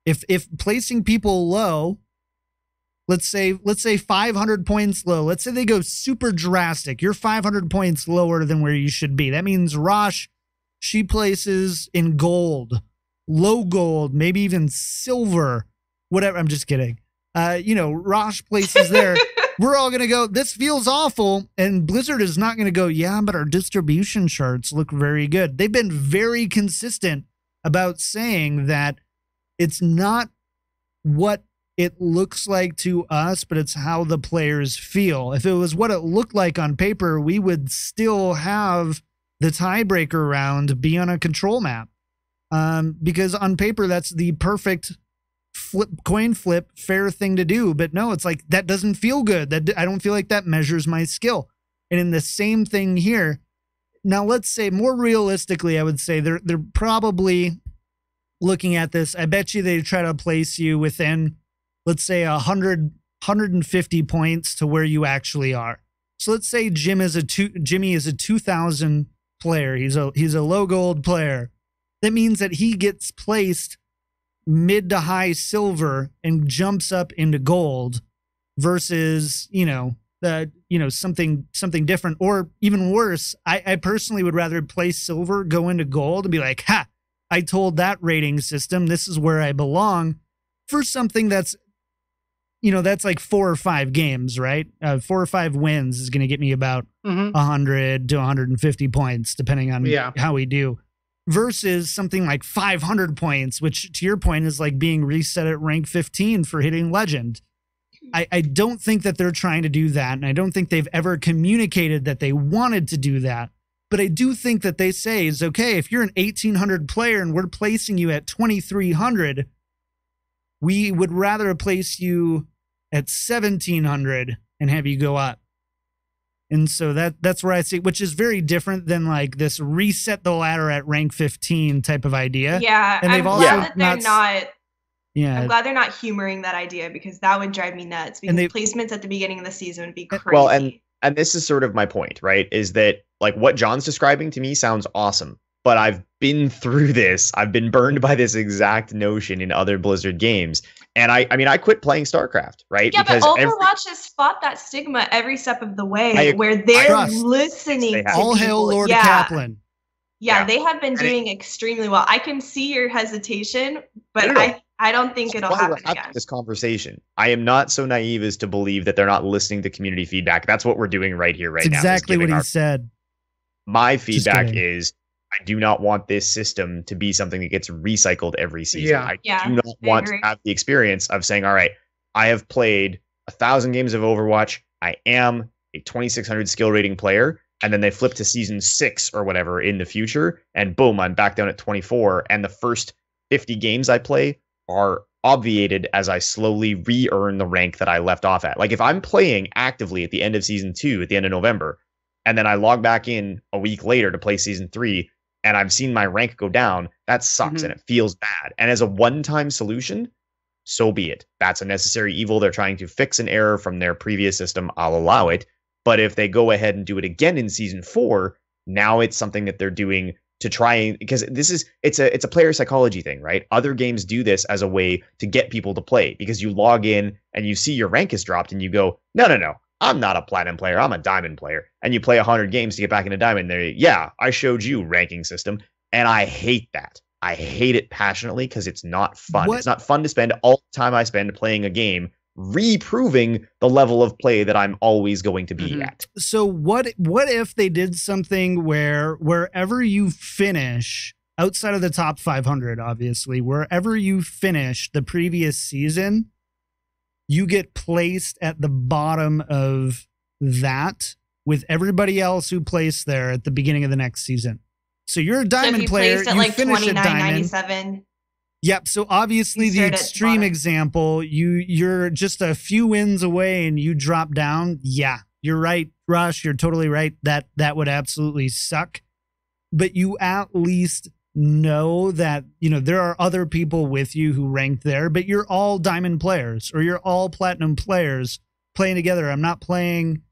If placing people low, let's say 500 points low. Let's say they go super drastic. You're 500 points lower than where you should be. That means Rosh, she places in gold, low gold, maybe even silver, whatever. I'm just kidding. Rosh places there. We're all going to go, this feels awful. And Blizzard is not going to go, yeah, but our distribution charts look very good. They've been very consistent about saying that it's not what it looks like to us, but it's how the players feel. If it was what it looked like on paper, we would still have the tiebreaker round be on a control map. Because on paper, that's the perfect coin flip, fair thing to do. But no, it's like, that doesn't feel good. I don't feel like that measures my skill. And in the same thing here, now let's say more realistically, I would say they're probably looking at this. I bet you they try to place you within, let's say 150 points to where you actually are. So let's say Jimmy is a 2000 player. He's a low gold player. That means that he gets placed mid to high silver and jumps up into gold versus, something different, or even worse. I personally would rather place silver, go into gold and be like, ha, I told that rating system, this is where I belong, for something that's, that's like 4 or 5 games, right? 4 or 5 wins is going to get me about 100 to 150 points, depending on how we do, versus something like 500 points, which to your point is like being reset at rank 15 for hitting legend. I don't think that they're trying to do that. And I don't think they've ever communicated that they wanted to do that. But I do think that they say is, okay, if you're an 1800 player and we're placing you at 2300, we would rather place you at 1700 and have you go up. And so that's where I see, which is very different than like this reset the ladder at rank 15 type of idea. Yeah, and I'm glad they're not humoring that idea, because that would drive me nuts. Because placements at the beginning of the season would be crazy. Well, and this is sort of my point, right? Is that like what John's describing to me sounds awesome, but I've been through this. I've been burned by this exact notion in other Blizzard games. And I quit playing StarCraft, right? Yeah, because but Overwatch has fought that stigma every step of the way, where they're listening to all hail Lord Kaplan. Yeah, they have been doing extremely well. I can see your hesitation, but I don't think it'll happen again. This conversation. I am not so naive as to believe that they're not listening to community feedback. That's what we're doing right here, right now. Exactly what he said. My feedback is, I do not want this system to be something that gets recycled every season. I do not want to have the experience of saying, all right, I have played 1,000 games of Overwatch. I am a 2,600 skill rating player. And then they flip to season 6 or whatever in the future. And boom, I'm back down at 24. And the first 50 games I play are obviated as I slowly re-earn the rank that I left off at. Like if I'm playing actively at the end of season 2, at the end of November, and then I log back in a week later to play season 3, and I've seen my rank go down, that sucks and it feels bad. And as a one-time solution, so be it. That's a necessary evil. They're trying to fix an error from their previous system. I'll allow it. But if they go ahead and do it again in season 4, now it's something that they're doing to try, because it's a player psychology thing, right? Other games do this as a way to get people to play, because you log in and you see your rank is dropped and you go, no, I'm not a platinum player, I'm a diamond player. And you play 100 games to get back into diamond. There, yeah, I showed you ranking system, and I hate that. I hate it passionately because it's not fun. It's not fun to spend all the time I spend playing a game reproving the level of play that I'm always going to be at. So what if they did something where wherever you finish, outside of the top 500, obviously, wherever you finish the previous season, you get placed at the bottom of that with everybody else who placed there at the beginning of the next season. So you're a diamond player, you like finish at diamond. 29.97. Yep. So obviously the extreme example, you're just a few wins away and you drop down. Yeah, you're right, Rosh. You're totally right. That would absolutely suck. But you at least know that, there are other people with you who ranked there, but you're all diamond players or you're all platinum players playing together. I'm not playing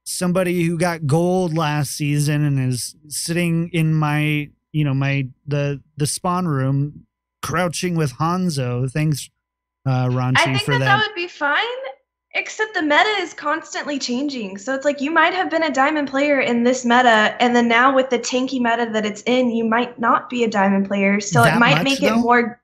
somebody who got gold last season and is sitting in my, the spawn room crouching with Hanzo. Thanks, Ronchi, I think for that would be fine, except the meta is constantly changing. So it's like you might have been a diamond player in this meta, and then now with the tanky meta that it's in, you might not be a diamond player. So it might make it more.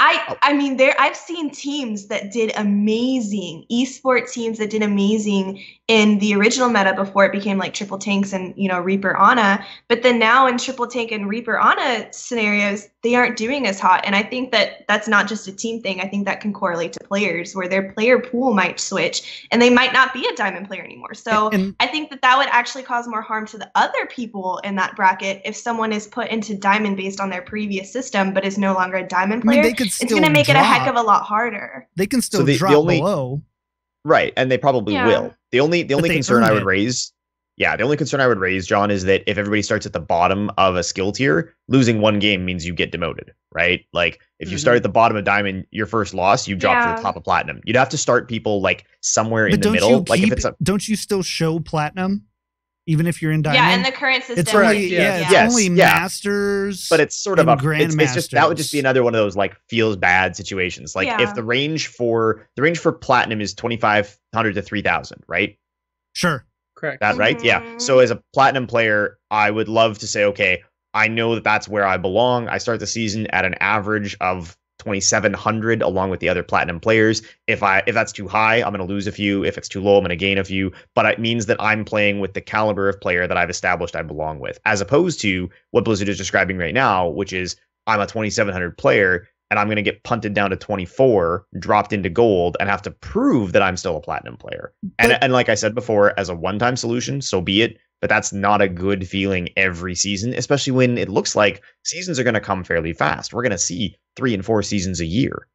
I mean, I've seen teams that did amazing, esports teams that did amazing in the original meta before it became like triple tanks and, Reaper Ana. But then now in triple tank and Reaper Ana scenarios, they aren't doing as hot. And I think that that's not just a team thing. I think that can correlate to players where their player pool might switch and they might not be a diamond player anymore. So I think that would actually cause more harm to the other people in that bracket if someone is put into diamond based on their previous system but is no longer a diamond player. It's going to make it a heck of a lot harder. They can still drop below. Right, and they probably will. The only concern I would raise, John, is that if everybody starts at the bottom of a skill tier, losing one game means you get demoted, right? Like if you start at the bottom of diamond, your first loss, you drop to the top of platinum. You'd have to start people like somewhere in the middle. Don't you still show platinum? Even if you're in diamond, in the current system, it's only masters, but it's sort of a grandmasters. It's just that would just be another one of those like feels bad situations. Like if the range for platinum is 2,500 to 3,000, right? Sure, correct. That right? Yeah. So as a platinum player, I would love to say, okay, I know that that's where I belong. I start the season at an average of 2,700 along with the other platinum players. If that's too high, I'm going to lose a few. If it's too low, I'm going to gain a few. But it means that I'm playing with the caliber of player that I've established I belong with, as opposed to what Blizzard is describing right now, which is I'm a 2,700 player and I'm going to get punted down to 24, dropped into gold, and have to prove that I'm still a platinum player. And like I said before, as a one-time solution, so be it. But that's not a good feeling every season, especially when it looks like seasons are going to come fairly fast. We're going to see 3 and 4 seasons a year.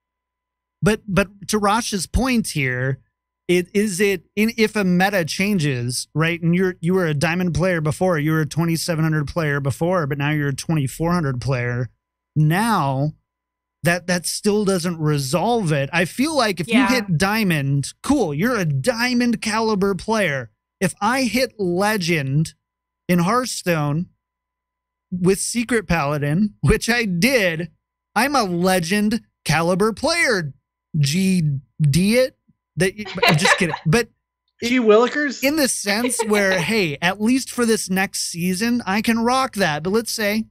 But to Rosh's point here, if a meta changes, right? And you were a diamond player before, you were a 2,700 player before, but now you're a 2,400 player. Now that still doesn't resolve it. I feel like if you hit diamond, cool, you're a diamond caliber player. If I hit legend in Hearthstone with Secret Paladin, which I did, I'm a legend caliber player. GD it. I'm just kidding. But G Willikers? In the sense where, hey, at least for this next season, I can rock that. But let's say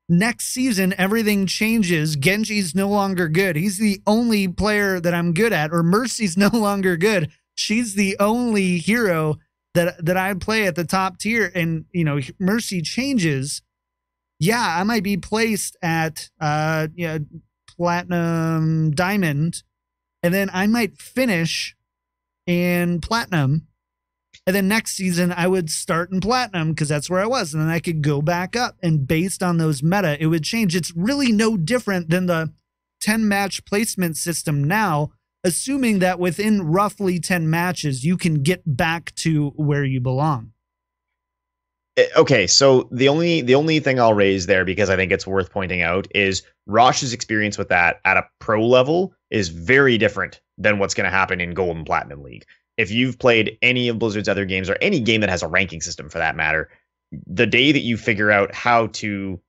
next season, everything changes. Genji's no longer good. He's the only player that I'm good at. Or Mercy's no longer good. She's the only hero that I play at the top tier, and Mercy changes. Yeah, I might be placed at platinum diamond, and then I might finish in platinum, and then next season I would start in platinum because that's where I was, and then I could go back up, and based on those meta, it would change. It's really no different than the 10 match placement system now, assuming that within roughly 10 matches, you can get back to where you belong. Okay, so the only thing I'll raise there, because I think it's worth pointing out, is Rosh's experience with that at a pro level is very different than what's going to happen in Gold and Platinum League. If you've played any of Blizzard's other games, or any game that has a ranking system for that matter, the day that you figure out how to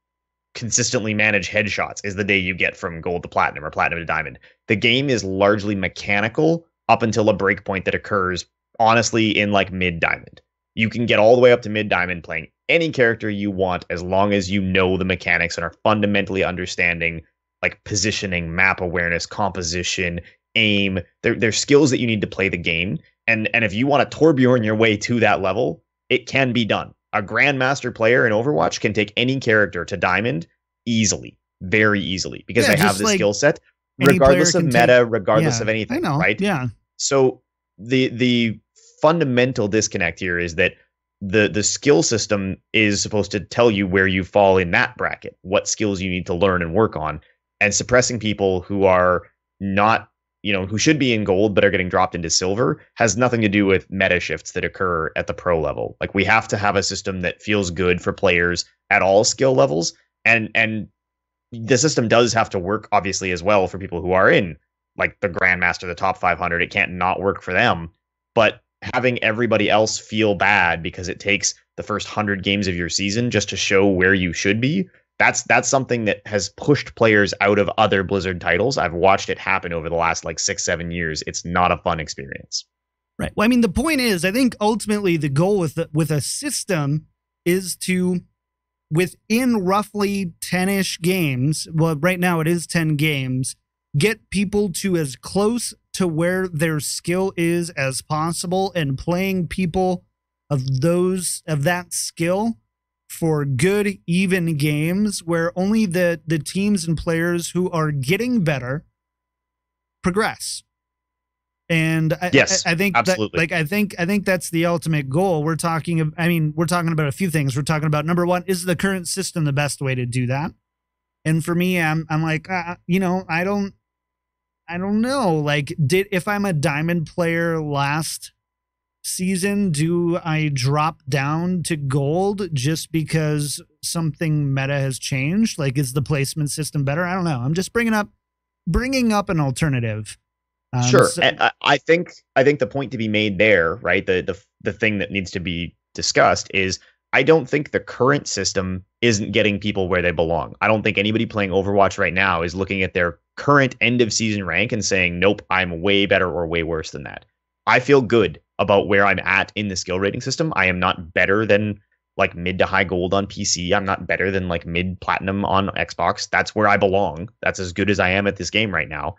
consistently manage headshots is the day you get from gold to platinum or platinum to diamond. The game is largely mechanical up until a breakpoint that occurs, honestly, in like mid diamond. You can get all the way up to mid diamond playing any character you want as long as you know the mechanics and are fundamentally understanding like positioning, map awareness, composition, aim. They're skills that you need to play the game. And if you want to Torbjorn your way to that level, it can be done. A grandmaster player in Overwatch can take any character to diamond easily, very easily, because they have the skill set, regardless of meta, regardless of anything, right? Yeah. So the fundamental disconnect here is that the skill system is supposed to tell you where you fall in that bracket, what skills you need to learn and work on, and suppressing people who are not, who should be in gold but are getting dropped into silver has nothing to do with meta shifts that occur at the pro level. Like, we have to have a system that feels good for players at all skill levels, and the system does have to work obviously as well for people who are in like the grandmaster, the top 500. It can't not work for them, but having everybody else feel bad because it takes the first 100 games of your season just to show where you should be, that's something that has pushed players out of other Blizzard titles. I've watched it happen over the last like 6-7 years. It's not a fun experience. Right. Well, I mean, the point is, I think ultimately the goal with a system is to, within roughly 10-ish games, well, right now it is 10 games, get people to as close to where their skill is as possible, and playing people of that skill for good, even games where only the teams and players who are getting better progress. And yes, I think absolutely. I think that's the ultimate goal. We're talking about a few things. We're talking about, number one, is the current system the best way to do that? And for me, I'm like, I don't know. Like, if I'm a diamond player last season, do I drop down to gold just because something meta has changed? Like, is the placement system better? I don't know. I'm just bringing up an alternative. Sure. And I think the point to be made there, right? The thing that needs to be discussed is, I don't think the current system isn't getting people where they belong. I don't think anybody playing Overwatch right now is looking at their current end of season rank and saying, nope, I'm way better or way worse than that. I feel good about where I'm at in the skill rating system. I am not better than like mid to high gold on PC. I'm not better than like mid platinum on Xbox. That's where I belong. That's as good as I am at this game right now.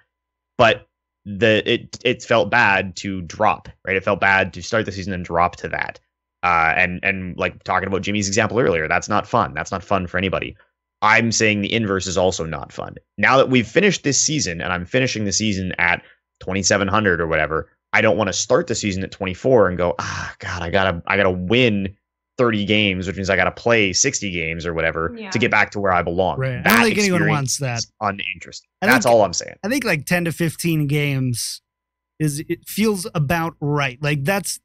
But it felt bad to drop, right? It felt bad to start the season and drop to that. And like talking about Jimmy's example earlier, that's not fun. That's not fun for anybody. I'm saying the inverse is also not fun. Now that we've finished this season, and I'm finishing the season at 2,700 or whatever, I don't want to start the season at 24 and go, God, I gotta win 30 games, which means I gotta play 60 games or whatever to get back to where I belong. Right. I don't think anyone wants that. Uninteresting. That's all I'm saying. I think like 10 to 15 games it feels about right. Like that's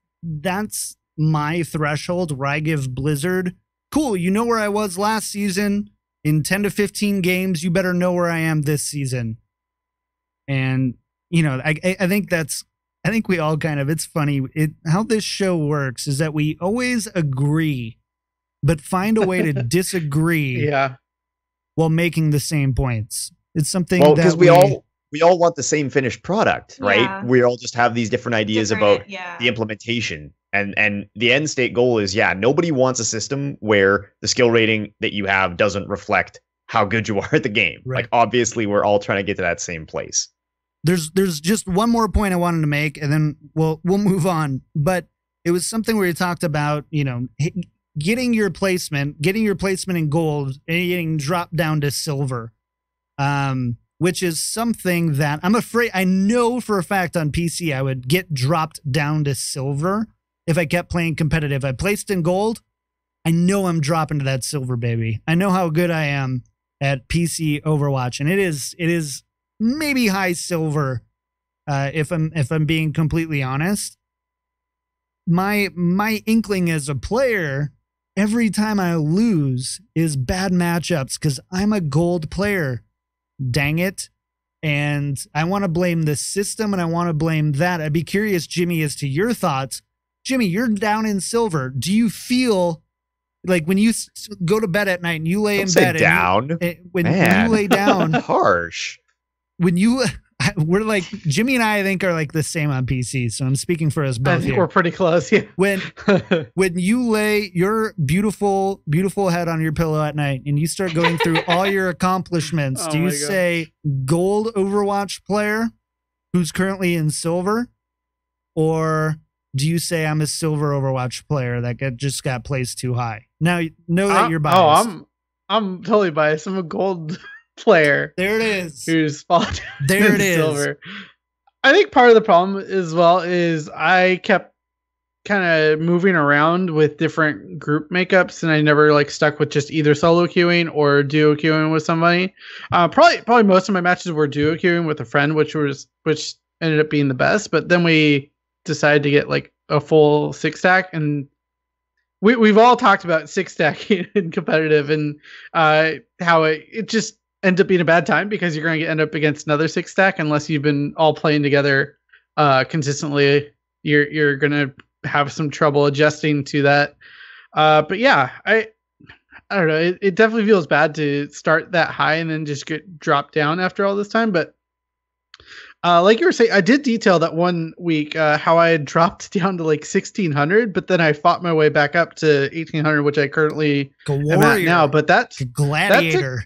my threshold where I give Blizzard, cool, you know where I was last season. In 10 to 15 games, you better know where I am this season. And, I think we all kind of, it's funny, how this show works is that we always agree, but find a way to disagree while making the same points. It's something because we all want the same finished product, right? Yeah. We all just have these different ideas about the implementation. And the end state goal is, nobody wants a system where the skill rating that you have doesn't reflect how good you are at the game. Right. Like, obviously, we're all trying to get to that same place. There's just one more point I wanted to make, and then we'll move on. But it was something where you talked about, getting your placement in gold and getting dropped down to silver, which is something that I'm afraid, I know for a fact on PC I would get dropped down to silver if I kept playing competitive. I placed in gold, I know I'm dropping to that silver, baby. I know how good I am at PC Overwatch, and it is maybe high silver, if I'm being completely honest. My inkling as a player, every time I lose, is bad matchups because I'm a gold player. Dang it. And I want to blame the system, and I want to blame that. I'd be curious, Jimmy, as to your thoughts. Jimmy, you're down in silver. Do you feel like when you go to bed at night and you lay in bed down. When you lay down, harsh. When you we're like Jimmy and I think are like the same on PC, so I'm speaking for us both. I think here. we're pretty close. Yeah. When you lay your beautiful head on your pillow at night and you start going through all your accomplishments, do you say gold Overwatch player who's currently in silver, or do you say I'm a silver Overwatch player that just got placed too high? Now know that you're biased. I'm totally biased. I'm a gold player. There it is. Who's fallen there it is. Silver. I think part of the problem as well is I kept kind of moving around with different group makeups, and I never like stuck with just either solo queuing or duo queuing with somebody. Probably most of my matches were duo queuing with a friend, which ended up being the best. But then we decided to get like a full 6-stack, and we've all talked about 6-stacking in competitive and how it just ends up being a bad time because you're going to end up against another 6-stack unless you've been all playing together consistently. You're going to have some trouble adjusting to that. But yeah, I don't know. It definitely feels bad to start that high and then just get dropped down after all this time. But like you were saying, I did detail that one week how I had dropped down to like 1600, but then I fought my way back up to 1800, which I currently am at now. But that's gladiator.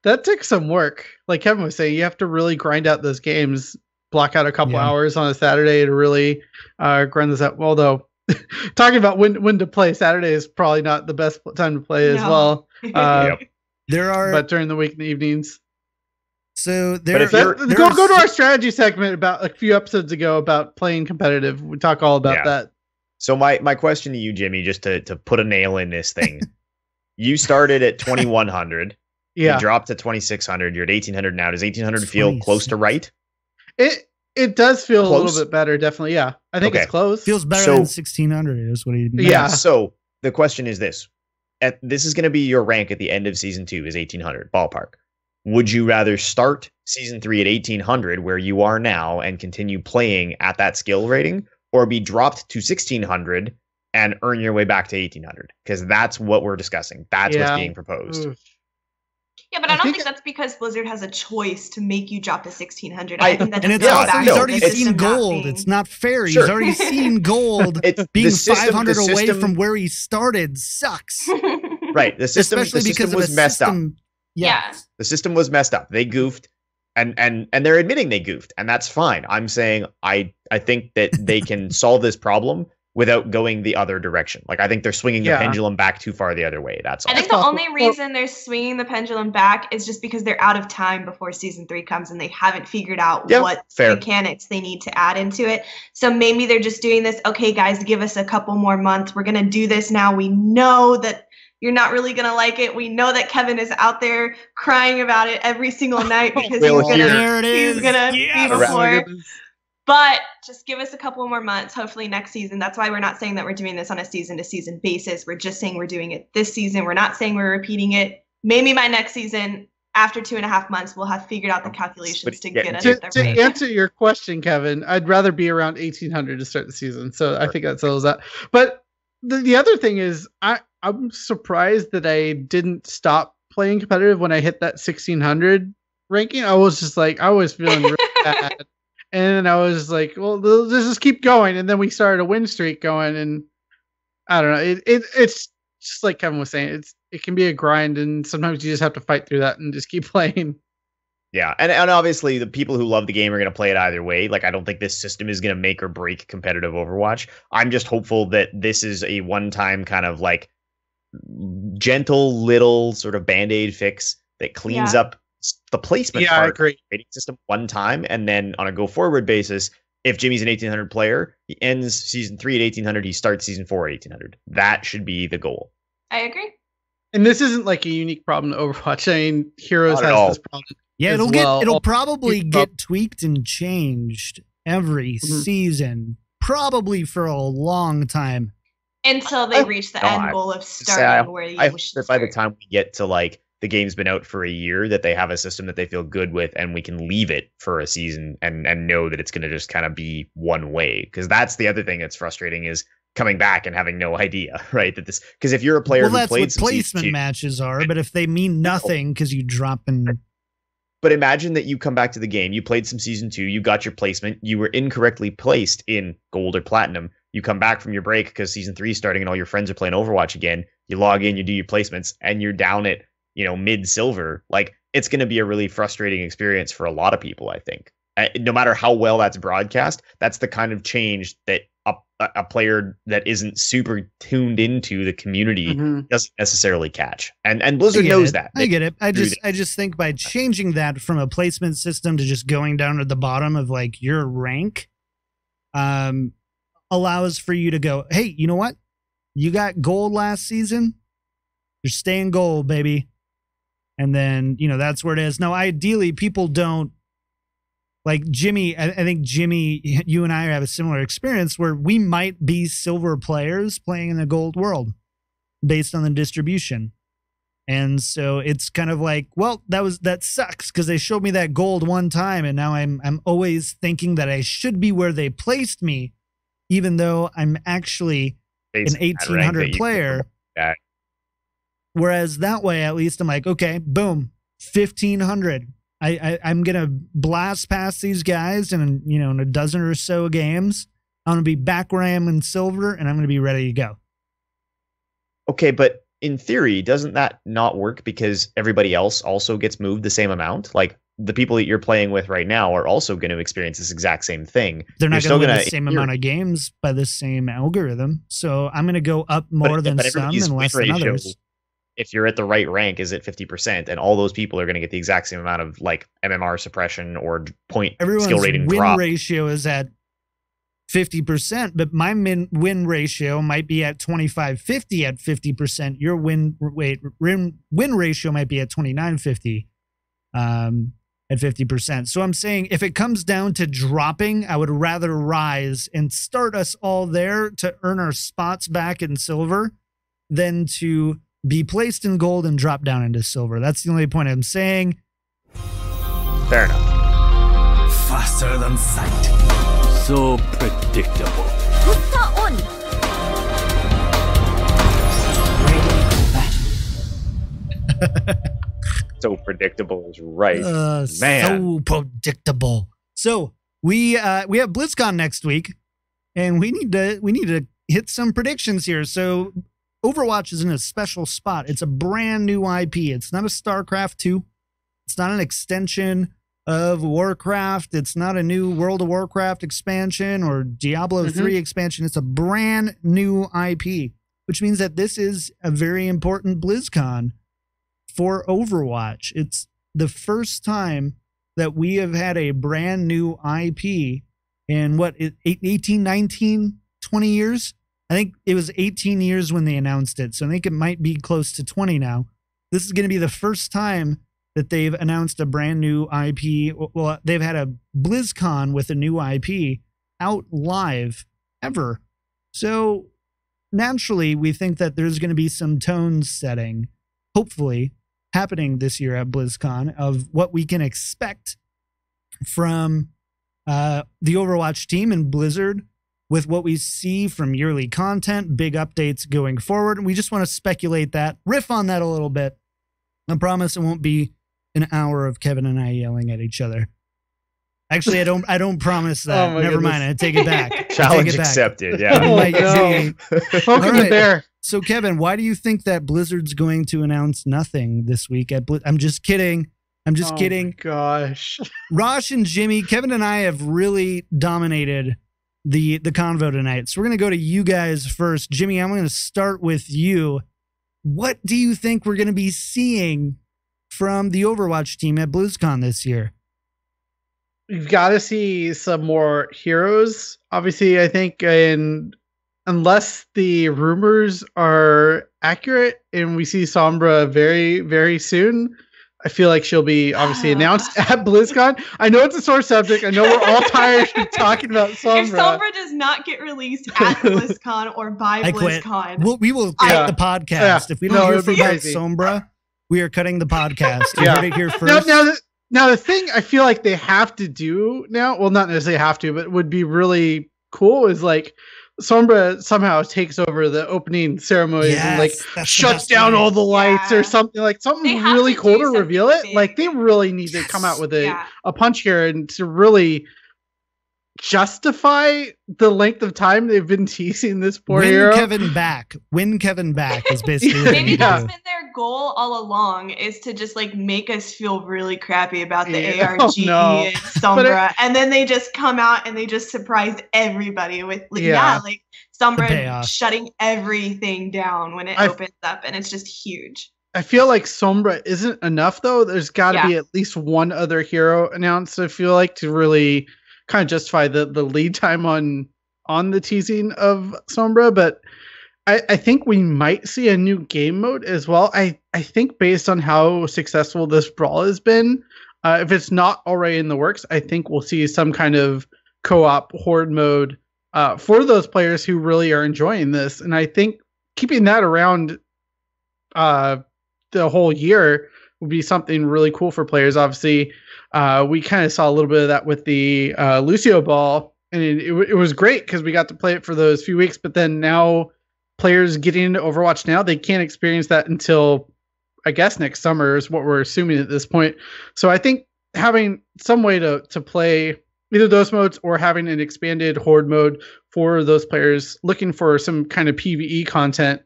That took some work. Like Kevin was saying, you have to really grind out those games, block out a couple hours on a Saturday to really grind this out. Although talking about when to play, Saturday is probably not the best time to play as well. But during the week and the evenings. So go to our strategy segment about a few episodes ago about playing competitive. We talk all about that. So my question to you, Jimmy, just to put a nail in this thing, you started at 2100. You dropped to 2600. You're at 1800 now. Does 1800 feel close to right? It does feel a little bit better, definitely. Yeah, I think it's close. Feels better than 1600 is what he meant. Yeah. So the question is this: this is going to be your rank at the end of season 2 is 1800 ballpark. Would you rather start season 3 at 1800 where you are now and continue playing at that skill rating, or be dropped to 1600 and earn your way back to 1800? Because that's what we're discussing. That's what's being proposed. Yeah, but I don't think that's because Blizzard has a choice to make you drop to 1600. I think that he's already seen gold. It's not fair. He's already seen gold. Being 500 away from where he started sucks. Right. The system was messed up. Yeah. The system was messed up. They goofed, and they're admitting they goofed, and that's fine. I'm saying I think that they can solve this problem without going the other direction. Like, I think they're swinging the pendulum back too far the other way. That's all. I think the only reason they're swinging the pendulum back is just because they're out of time before season 3 comes and they haven't figured out what mechanics they need to add into it. So maybe they're just doing this. Okay, guys, give us a couple more months. We're going to do this now. We know that you're not really going to like it. We know that Kevin is out there crying about it every single night because he's going to be before. But just give us a couple more months, hopefully next season. That's why we're not saying that we're doing this on a season-to-season basis. We're just saying we're doing it this season. We're not saying we're repeating it. Maybe by next season, after 2.5 months, we'll have figured out the calculations to get us there. To answer your question, Kevin, I'd rather be around 1800 to start the season. So I think that settles that. But the other thing is, I'm surprised that I didn't stop playing competitive when I hit that 1600 ranking. I was just like, I was feeling really bad. And I was like, well, let's just keep going. And then we started a win streak going, and I don't know. It's just like Kevin was saying. It can be a grind, and sometimes you just have to fight through that and just keep playing. Yeah, and obviously the people who love the game are going to play it either way. Like, I don't think this system is going to make or break competitive Overwatch. I'm just hopeful that this is a one-time kind of like gentle little sort of Band-Aid fix that cleans up the placement part of the rating system one time, and then on a go forward basis, if Jimmy's an 1800 player, he ends season 3 at 1800, he starts season 4 at 1800. That should be the goal. I agree. And this isn't like a unique problem to Overwatch. I mean, Heroes has this problem. Yeah, it'll probably get tweaked and changed every season, probably for a long time. Until they reach the end goal of starting where you wish to start. By the time we get to like the game's been out for a year, that they have a system that they feel good with, and we can leave it for a season and know that it's going to just kind of be one way. Because that's the other thing that's frustrating is coming back and having no idea, right? That this, because if you're a player who that's played what some placement matches are, but if they mean nothing because you drop in. But imagine that you come back to the game, you played some season 2, you got your placement, you were incorrectly placed in gold or platinum. You come back from your break because season 3 is starting and all your friends are playing Overwatch again. You log in, you do your placements, and you're down at, mid silver. Like, it's going to be a really frustrating experience for a lot of people, I think. No matter how well that's broadcast, that's the kind of change that a player that isn't super tuned into the community doesn't necessarily catch. And Blizzard knows that. I get it. I just think by changing that from a placement system to just going down to the bottom of like your rank, allows for you to go, hey, you know what? You got gold last season. You're staying gold, baby. And then, that's where it is. Now, ideally, people don't, like Jimmy, I think Jimmy, you and I have a similar experience where we might be silver players playing in the gold world based on the distribution. And so it's kind of like, well, that sucks because they showed me that gold one time and now I'm always thinking that I should be where they placed me, even though I'm actually an 1800 player. Whereas that way, at least I'm like, okay, boom, 1500. I'm going to blast past these guys and, in a dozen or so games, I'm going to be back where I am in silver and I'm going to be ready to go. Okay, but in theory, doesn't that not work because everybody else also gets moved the same amount? Like the people that you're playing with right now are also going to experience this exact same thing. They're not going to win the same amount of games by the same algorithm. So I'm going to go up more than some and less than others. If you're at the right rank, is at 50%, and all those people are going to get the exact same amount of like MMR suppression or point skill rating win drop. Ratio is at 50%, but my win ratio might be at 25-50 at 50%. Your win ratio might be at 29-50 at 50%. So I'm saying if it comes down to dropping, I would rather rise and start us all there to earn our spots back in silver than to be placed in gold and drop down into silver. That's the only point I'm saying. Fair enough. Faster than sight. So predictable. So predictable is right. Man. So predictable. So we have BlizzCon next week, and we need to hit some predictions here. So Overwatch is in a special spot. It's a brand new IP. It's not a StarCraft 2. It's not an extension of Warcraft. It's not a new World of Warcraft expansion or Diablo 3 expansion. It's a brand new IP, which means that this is a very important BlizzCon for Overwatch. It's the first time that we have had a brand new IP in 18, 19, 20 years? I think it was 18 years when they announced it, so I think it might be close to 20 now. This is going to be the first time that they've announced a brand new IP. Well, they've had a BlizzCon with a new IP out live ever. So naturally, we think that there's going to be some tone setting, hopefully, happening this year at BlizzCon of what we can expect from the Overwatch team and Blizzard with what we see from yearly content, big updates going forward. And we just want to speculate that, riff on that a little bit. I promise it won't be an hour of Kevin and I yelling at each other. Actually, I don't promise that. Never mind. I take it back. Challenge accepted. Yeah. Poking the bear. So, Kevin, why do you think that Blizzard's going to announce nothing this week at I'm just kidding. I'm just kidding. Gosh. Rosh and Jimmy, Kevin and I have really dominated the convo tonight. So we're going to go to you guys first. Jimmy, I'm going to start with you. What do you think we're going to be seeing from the Overwatch team at BlizzCon this year? We've got to see some more heroes. Obviously, I think unless the rumors are accurate and we see Sombra very, very soon, I feel like she'll be obviously announced at BlizzCon. I know it's a sore subject. I know we're all tired of talking about Sombra. If Sombra does not get released at BlizzCon or by BlizzCon, we will cut the podcast. Yeah. If we don't hear from Sombra, we are cutting the podcast. You heard it here first. Now, the thing I feel like they have to do now, well, not necessarily have to, but would be really cool is like Sombra somehow takes over the opening ceremonies and like that's shuts down all the lights or something really cool to reveal it. big. Like they really need to come out with a punch here and to really justify the length of time they've been teasing this poor hero. Win Kevin back is basically maybe that's been their goal all along, is to just like make us feel really crappy about the ARG and Sombra, and then they just come out and they just surprise everybody with like Sombra shutting everything down when it opens up, and it's just huge. I feel like Sombra isn't enough though. There's got to be at least one other hero announced, I feel like, to really kind of justify the lead time on the teasing of Sombra. But I think we might see a new game mode as well. I think based on how successful this brawl has been, if it's not already in the works, I think we'll see some kind of co-op horde mode for those players who really are enjoying this. And I think keeping that around the whole year would be something really cool for players. Obviously, we kind of saw a little bit of that with the Lucio ball, and it was great because we got to play it for those few weeks. But then now players getting into Overwatch now, they can't experience that until, I guess, next summer is what we're assuming at this point. So I think having some way to play either those modes or having an expanded horde mode for those players looking for some kind of PvE content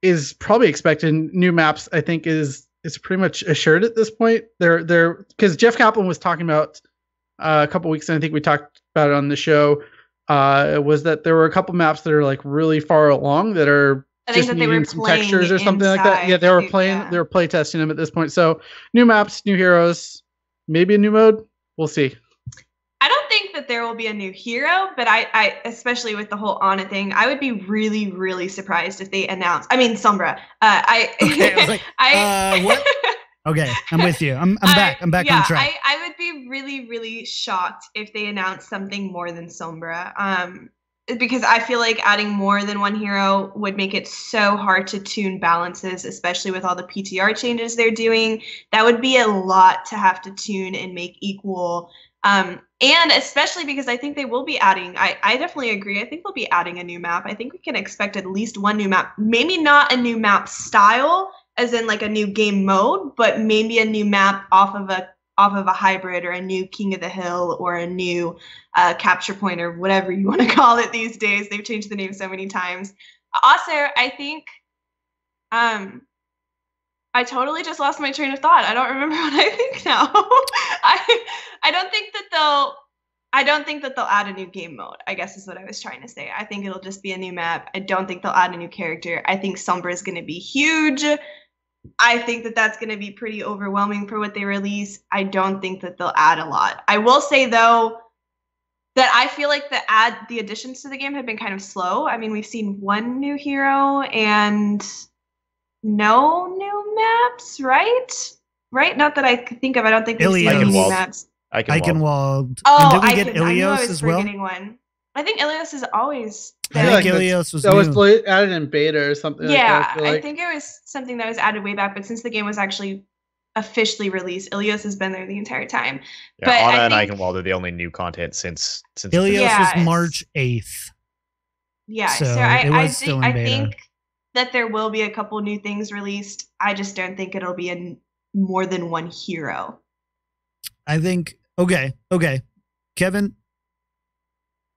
is probably expected. New maps, I think, is pretty much assured at this point. They're because Jeff Kaplan was talking about a couple weeks, and I think we talked about it on the show, was that there were a couple maps that are like really far along that are just needing some textures or something like that. Yeah, they were play testing them at this point. So new maps, new heroes, maybe a new mode. We'll see. I don't think that there will be a new hero, but I especially with the whole Ana thing, I would be really, really surprised if they announce. I mean, Sombra. What? Okay, I'm with you. I'm back. I'm back on track. I would be really, really shocked if they announced something more than Sombra. Because I feel like adding more than one hero would make it so hard to tune balances, especially with all the PTR changes they're doing. That would be a lot to have to tune and make equal. And especially because I think they will be adding, I definitely agree. I think they'll be adding a new map. I think we can expect at least one new map, maybe not a new map style as in like a new game mode, but maybe a new map off of a hybrid or a new King of the Hill or a new capture point or whatever you want to call it these days. They've changed the name so many times. Also, I think, I totally just lost my train of thought. I don't remember what I think now. I don't think that they'll add a new game mode, I guess is what I was trying to say. I think it'll just be a new map. I don't think they'll add a new character. I think Sombra is going to be huge. I think that that's going to be pretty overwhelming for what they release. I don't think that they'll add a lot. I will say, though, that I feel like the additions to the game have been kind of slow. I mean, we've seen one new hero and no new maps, right? Right? Not that I could think of. I don't think we've seen any new maps. Eichenwald. Oh, and did we get Ilios as well? One. I think Ilios is always there. I think Ilios was added in beta or something. Yeah, like that, I think it was something that was added way back, but since the game was actually officially released, Ilios has been there the entire time. Yeah, but Ana and Eichenwald are the only new content since Ilios was March 8th. Yeah, so I think that there will be a couple new things released. I just don't think it'll be more than one hero. I think okay. Kevin,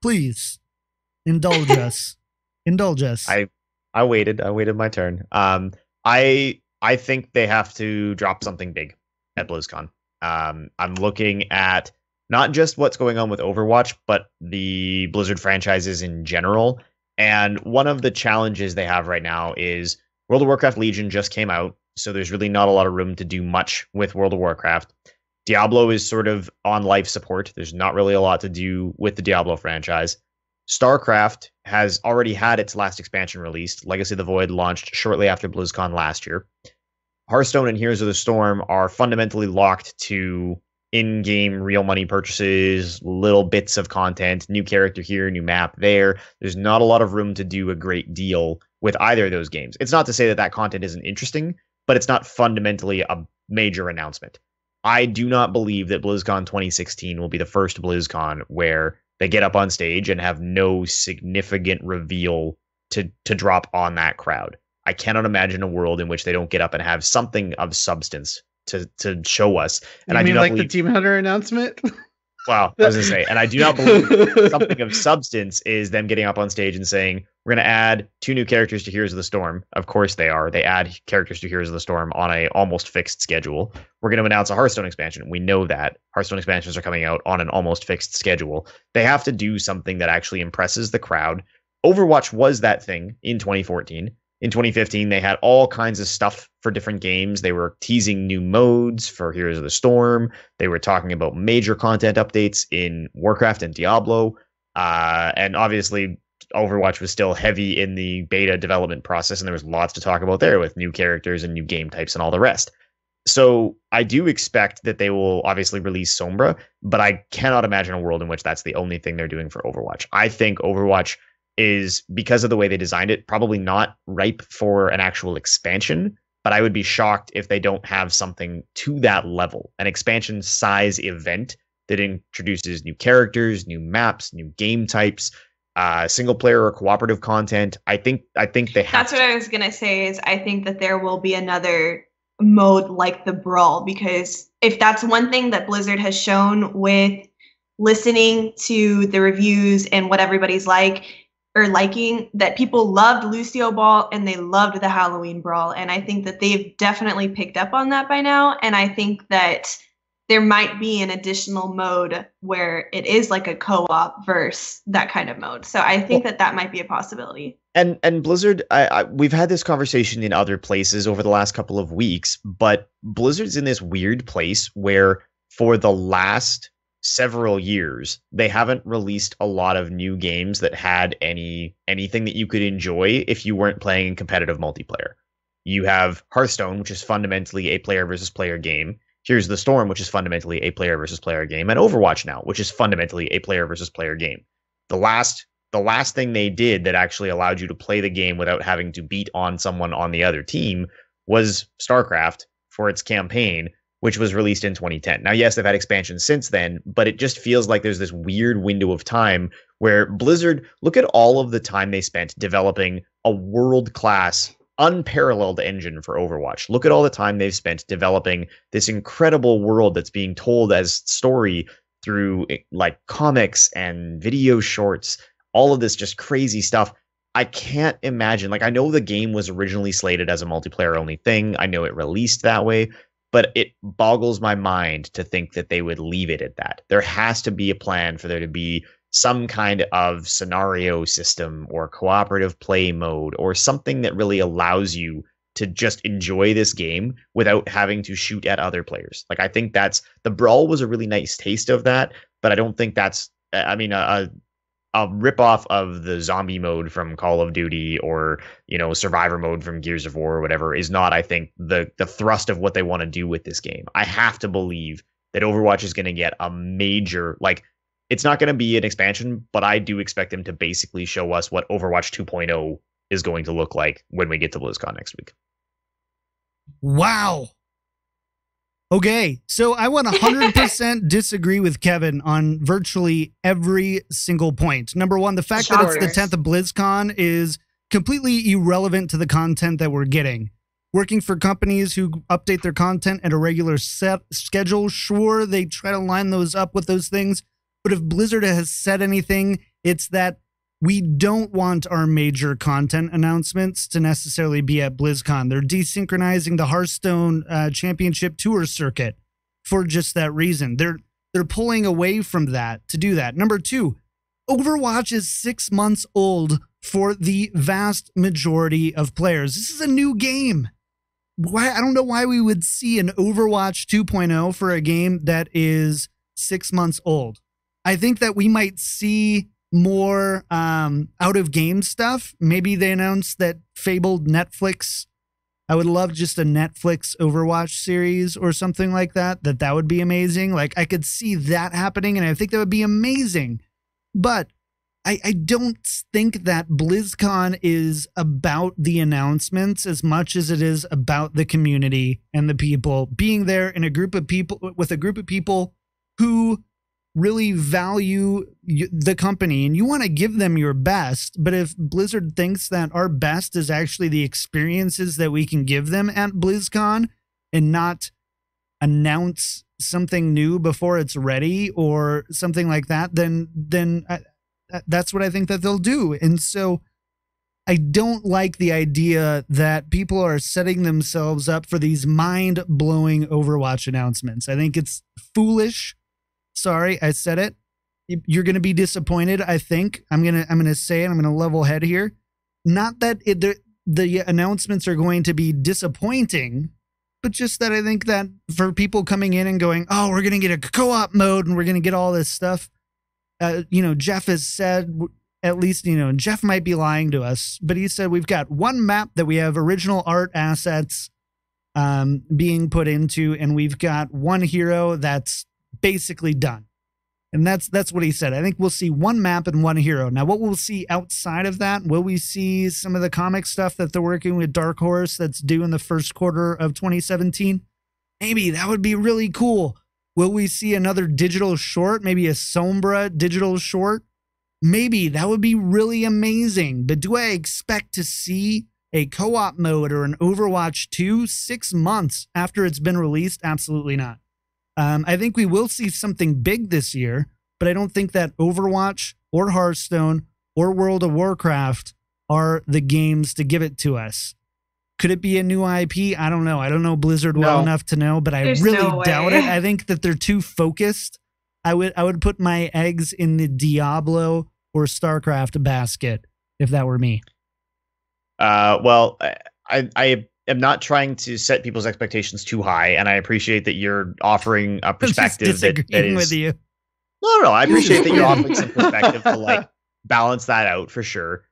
please indulge us. I waited my turn. I think they have to drop something big at BlizzCon. I'm looking at not just what's going on with Overwatch, but the Blizzard franchises in general. And one of the challenges they have right now is World of Warcraft Legion just came out, so there's really not a lot of room to do much with World of Warcraft. Diablo is sort of on life support. There's not really a lot to do with the Diablo franchise. StarCraft has already had its last expansion released. Legacy of the Void launched shortly after BlizzCon last year. Hearthstone and Heroes of the Storm are fundamentally locked to in-game real money purchases, little bits of content, new character here, new map there. There's not a lot of room to do a great deal with either of those games. It's not to say that content isn't interesting, but it's not fundamentally a major announcement. I do not believe that BlizzCon 2016 will be the first BlizzCon where They get up on stage and have no significant reveal to drop on that crowd. I cannot imagine a world in which they don't get up and have something of substance to show us. And You I mean do not like believe, the Demon Hunter announcement? well, I was going to say, and I do not believe something of substance is them getting up on stage and saying, we're going to add 2 new characters to Heroes of the Storm. Of course they are. They add characters to Heroes of the Storm on a almost fixed schedule. We're going to announce a Hearthstone expansion. We know that. Hearthstone expansions are coming out on an almost fixed schedule. They have to do something that actually impresses the crowd. Overwatch was that thing in 2014. In 2015, they had all kinds of stuff for different games. They were teasing new modes for Heroes of the Storm. They were talking about major content updates in Warcraft and Diablo. And obviously, Overwatch was still heavy in the beta development process, and there was lots to talk about there with new characters and new game types and all the rest. So I do expect that they will obviously release Sombra, but I cannot imagine a world in which that's the only thing they're doing for Overwatch. I think Overwatch is, because of the way they designed it, probably not ripe for an actual expansion, but I would be shocked if they don't have something to that level, an expansion size event that introduces new characters, new maps, new game types, single player or cooperative content. I think they have. That's what I was gonna say. Is I think that there will be another mode like the Brawl, because if that's one thing that Blizzard has shown with listening to the reviews and what everybody's like or liking, that people loved Lucio Ball and they loved the Halloween Brawl, and I think that they've definitely picked up on that by now, and I think that there might be an additional mode where it is like a co-op versus that kind of mode. So I think that might be a possibility. And Blizzard, we've had this conversation in other places over the last couple of weeks, but Blizzard's in this weird place where for the last several years, they haven't released a lot of new games that had anything that you could enjoy if you weren't playing in competitive multiplayer. You have Hearthstone, which is fundamentally a player versus player game. Here's the Storm, which is fundamentally a player versus player game, and Overwatch now, which is fundamentally a player versus player game. The last thing they did that actually allowed you to play the game without having to beat on someone on the other team was StarCraft for its campaign, which was released in 2010. Now, yes, they've had expansions since then, but it just feels like there's this weird window of time where Blizzard, look at all of the time they spent developing a world-class, unparalleled engine for Overwatch. Look at all the time they've spent developing this incredible world that's being told as story through like comics and video shorts, all of this just crazy stuff. I can't imagine, like, I know the game was originally slated as a multiplayer only thing. I know it released that way, but it boggles my mind to think that they would leave it at that. There has to be a plan for there to be some kind of scenario system or cooperative play mode or something that really allows you to just enjoy this game without having to shoot at other players. Like, I think that's, the Brawl was a really nice taste of that, but I don't think that's, I mean, a ripoff of the zombie mode from Call of Duty or, you know, survivor mode from Gears of War or whatever is not, I think, the thrust of what they want to do with this game. I have to believe that Overwatch is going to get a major, like, it's not going to be an expansion, but I do expect them to basically show us what Overwatch 2.0 is going to look like when we get to BlizzCon next week. Wow. Okay, so I want 100% disagree with Kevin on virtually every single point. Number one, the fact that it's the 10th of BlizzCon is completely irrelevant to the content that we're getting. Working for companies who update their content at a regular set schedule, sure, they try to line those up with those things. But if Blizzard has said anything, it's that we don't want our major content announcements to necessarily be at BlizzCon. They're desynchronizing the Hearthstone Championship Tour circuit for just that reason. They're pulling away from that to do that. Number two, Overwatch is 6 months old for the vast majority of players. This is a new game. Why? I don't know why we would see an Overwatch 2.0 for a game that is 6 months old. I think that we might see more out of game stuff. Maybe they announced that fabled Netflix. I would love just a Netflix Overwatch series or something like that. That would be amazing. Like, I could see that happening, and I think that would be amazing. But I don't think that BlizzCon is about the announcements as much as it is about the community and the people being there in a group of people with a group of people who really value the company and you want to give them your best, but if Blizzard thinks that our best is actually the experiences that we can give them at BlizzCon and not announce something new before it's ready or something like that, then that's what I think that they'll do. And so I don't like the idea that people are setting themselves up for these mind-blowing Overwatch announcements. I think it's foolish. Sorry, I said it. You're going to be disappointed, I think. I'm going to say it. I'm going to level head here. Not that the announcements are going to be disappointing, but just that I think that for people coming in and going, oh, we're going to get a co-op mode and we're going to get all this stuff. Jeff has said, at least, Jeff might be lying to us, but he said we've got one map that we have original art assets being put into, and we've got one hero that's basically done. And that's what he said. I think we'll see one map and one hero. Now, what we'll see outside of that, will we see some of the comic stuff that they're working with Dark Horse that's due in the first quarter of 2017? Maybe that would be really cool. Will we see another digital short, maybe a Sombra digital short? Maybe that would be really amazing. But do I expect to see a co-op mode or an Overwatch 2 6 months after it's been released? Absolutely not. I think we will see something big this year, but I don't think that Overwatch or Hearthstone or World of Warcraft are the games to give it to us. Could it be a new IP? I don't know. I don't know Blizzard well enough to know, but I really doubt it. I think that they're too focused. I would put my eggs in the Diablo or StarCraft basket if that were me. Well, I am not trying to set people's expectations too high, and I appreciate that you're offering a perspective that is with you. No, I appreciate that you're offering some perspective to like balance that out for sure.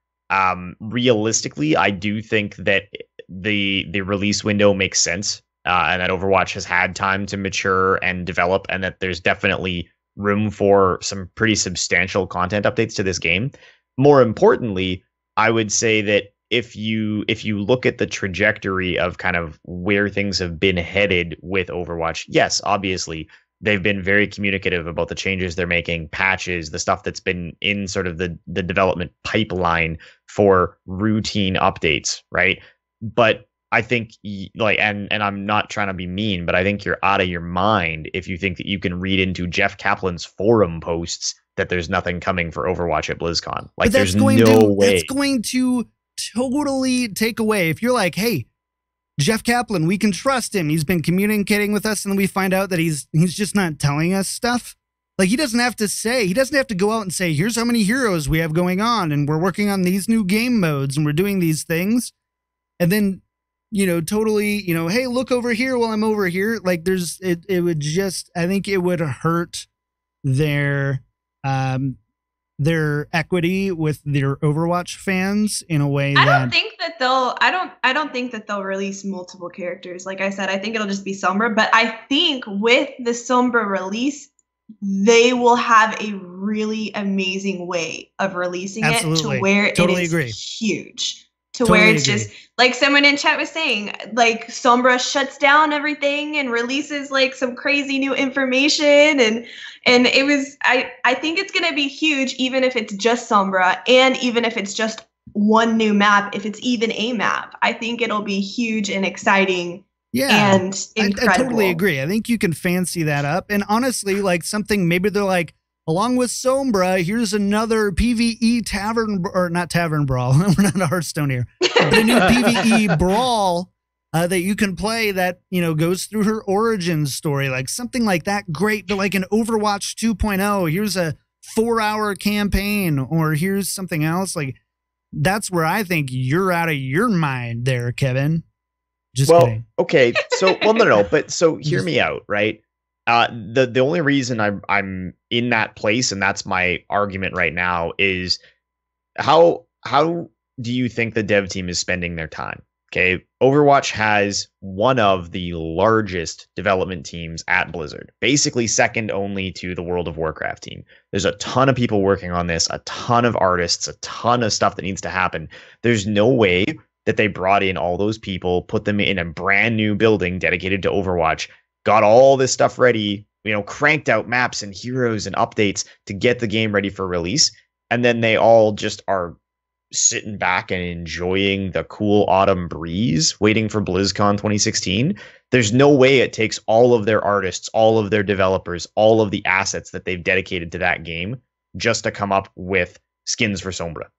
Realistically, I do think that the release window makes sense, and that Overwatch has had time to mature and develop, and that there's definitely room for some pretty substantial content updates to this game. More importantly, I would say that if you look at the trajectory of kind of where things have been headed with Overwatch, yes, obviously they've been very communicative about the changes they're making, patches, the stuff that's been in sort of the development pipeline for routine updates, right? But I think and I'm not trying to be mean, but I think you're out of your mind if you think that you can read into Jeff Kaplan's forum posts that there's nothing coming for Overwatch at BlizzCon. Like there's no way. That's going to totally take away. If you're like, hey, Jeff Kaplan, we can trust him. He's been communicating with us, and then we find out that he's just not telling us stuff. Like he doesn't have to go out and say, here's how many heroes we have going on, and we're working on these new game modes, and we're doing these things. And then, totally, hey, look over here while I'm over here. Like it would just, I think it would hurt their equity with their Overwatch fans in a way I don't think that they'll release multiple characters. Like I said, I think it'll just be Sombra, but I think with the Sombra release, they will have a really amazing way of releasing it to where totally it is agree. Huge. To where it's just like someone in chat was saying, like Sombra shuts down everything and releases like some crazy new information, and it was I think it's gonna be huge, even if it's just Sombra, and even if it's just one new map, if it's even a map. I think it'll be huge and exciting. Yeah, and incredible. I totally agree. I think you can fancy that up, and honestly, like something maybe they're like, along with Sombra, here's another PvE not tavern brawl. We're not a Hearthstone here, but a new PvE brawl that you can play that, goes through her origin story, like something like that. Great. But like an Overwatch 2.0, here's a 4-hour campaign, or here's something else. Like that's where I think you're out of your mind there, Kevin. Just kidding. Okay. So, no. But so hear me out, right? The only reason I'm in that place, and that's my argument right now, is how do you think the dev team is spending their time? Okay, Overwatch has one of the largest development teams at Blizzard, basically second only to the World of Warcraft team. There's a ton of people working on this, a ton of artists, a ton of stuff that needs to happen. There's no way that they brought in all those people, put them in a brand new building dedicated to Overwatch, got all this stuff ready cranked out maps and heroes and updates to get the game ready for release. And then they all just are sitting back and enjoying the cool autumn breeze, waiting for BlizzCon 2016. There's no way it takes all of their artists, all of their developers, all of the assets that they've dedicated to that game just to come up with skins for Sombra.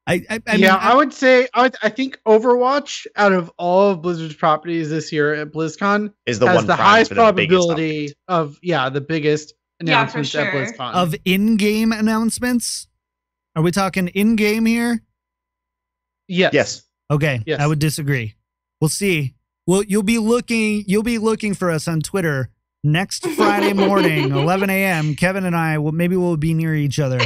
I would say I think Overwatch, out of all of Blizzard's properties this year at BlizzCon, is the has one the highest probability of the biggest announcements for sure. at BlizzCon. Of in-game announcements? Are we talking in-game here? Yes. Okay. Yes. I would disagree. We'll see. Well, you'll be looking for us on Twitter next Friday morning, 11 a.m. Kevin and I we'll be near each other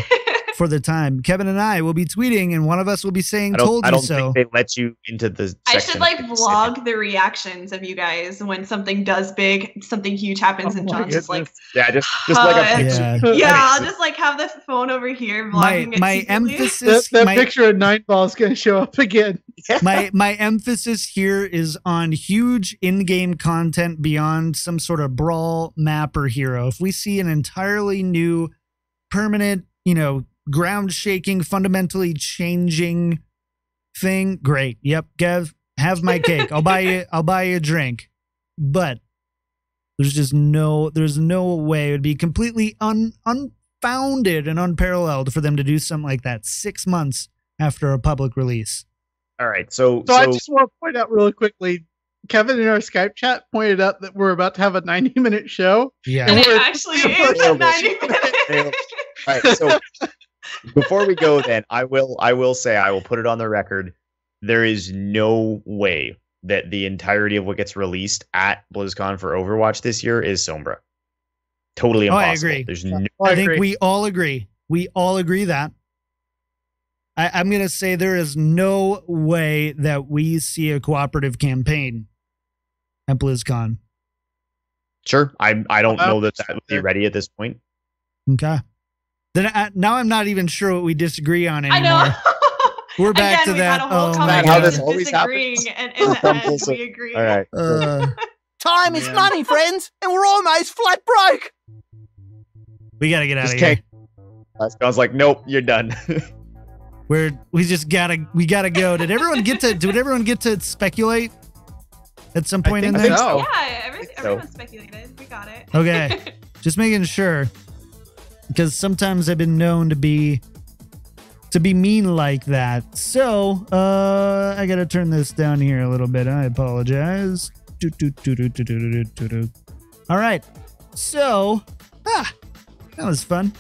for the time. Kevin and I will be tweeting, and one of us will be saying, "Told you so." I don't think they let you into the I section. should vlog the reactions of you guys when something does big, something huge happens, and John's just like, just like a picture. yeah, I'll just have the phone over here vlogging it. My secretly. emphasis, that picture of Nightfall is going to show up again. my emphasis here is on huge in-game content beyond some sort of brawl map or hero. If we see an entirely new, permanent, ground shaking, fundamentally changing thing, great. Yep, Gev, have my cake. I'll buy you a drink. But there's no way. It would be completely unfounded and unparalleled for them to do something like that 6 months after a public release. All right, so I just want to point out really quickly, Kevin in our Skype chat pointed out that we're about to have a 90-minute show. Yeah. And it actually is a 90 minutes. All right, so before we go, then I will say, I will put it on the record. There is no way that the entirety of what gets released at BlizzCon for Overwatch this year is Sombra. Totally impossible. I agree. There's no. I think we all agree. We all agree that. I'm going to say there is no way that we see a cooperative campaign at BlizzCon. Sure, I don't know that would be ready at this point. Okay. Then now I'm not even sure what we disagree on anymore. I know. We're back to that. Oh my God. How God. this always Disagreeing, happens. and in the end, we agree. All right. Time is money, friends, and we're almost flat broke. We got to get out Just of here. I was like, nope, you're done. We gotta go. Did everyone get to speculate at some point in there? So. Yeah, everyone speculated. We got it. Okay. Just making sure. Because sometimes I've been known to be mean like that. So, I gotta turn this down here a little bit. I apologize. All right. So, that was fun.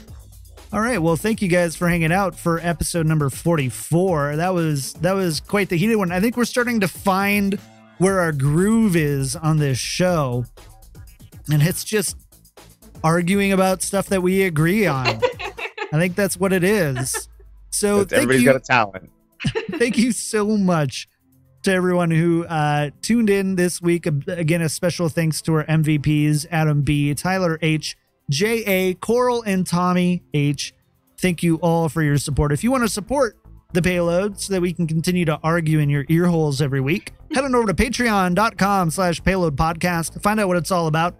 All right. Well, thank you guys for hanging out for episode number 44. That was quite the heated one. I think we're starting to find where our groove is on this show. And it's just arguing about stuff that we agree on. I think that's what it is. So everybody's got a talent. Thank you so much to everyone who tuned in this week. Again, a special thanks to our MVPs, Adam B, Tyler H, J.A., Coral, and Tommy H. Thank you all for your support. If you want to support the Payload so that we can continue to argue in your ear holes every week, head on over to patreon.com/Payload Podcast to find out what it's all about.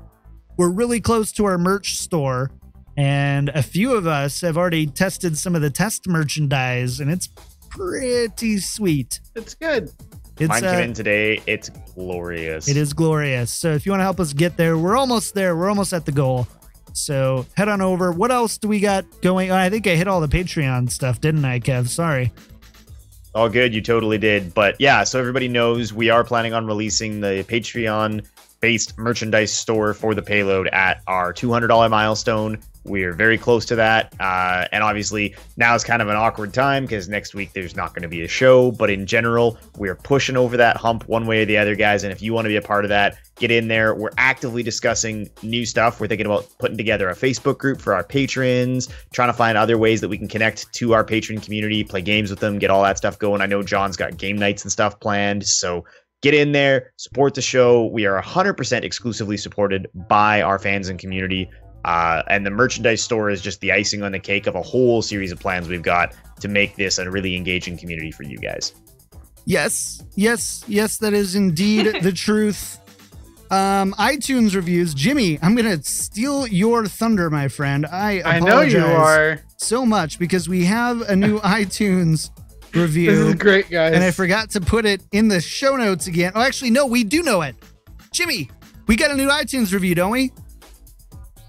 We're really close to our merch store, and a few of us have already tested some of the test merchandise, and it's pretty sweet. It's good. Mine came in today. It's glorious. It is glorious. So if you want to help us get there, we're almost there. We're almost at the goal. So head on over. What else do we got going? I think I hit all the Patreon stuff, didn't I, Kev? Sorry. All good. You totally did. But yeah, so everybody knows we are planning on releasing the Patreon-based merchandise store for the Payload at our $200 milestone. We're very close to that. And obviously, now is kind of an awkward time because next week there's not going to be a show. But in general, we're pushing over that hump one way or the other, guys. And if you want to be a part of that, get in there. We're actively discussing new stuff. We're thinking about putting together a Facebook group for our patrons, trying to find other ways that we can connect to our patron community, play games with them, get all that stuff going. I know John's got game nights and stuff planned. So get in there, support the show. We are 100% exclusively supported by our fans and community. And the merchandise store is just the icing on the cake of a whole series of plans we've got to make this a really engaging community for you guys. Yes, that is indeed the truth. iTunes reviews. Jimmy, I'm going to steal your thunder, my friend. I know you are. So much because we have a new iTunes review. This is great, guys. And I forgot to put it in the show notes again. Oh, actually, no, we do know it. Jimmy, we got a new iTunes review, don't we?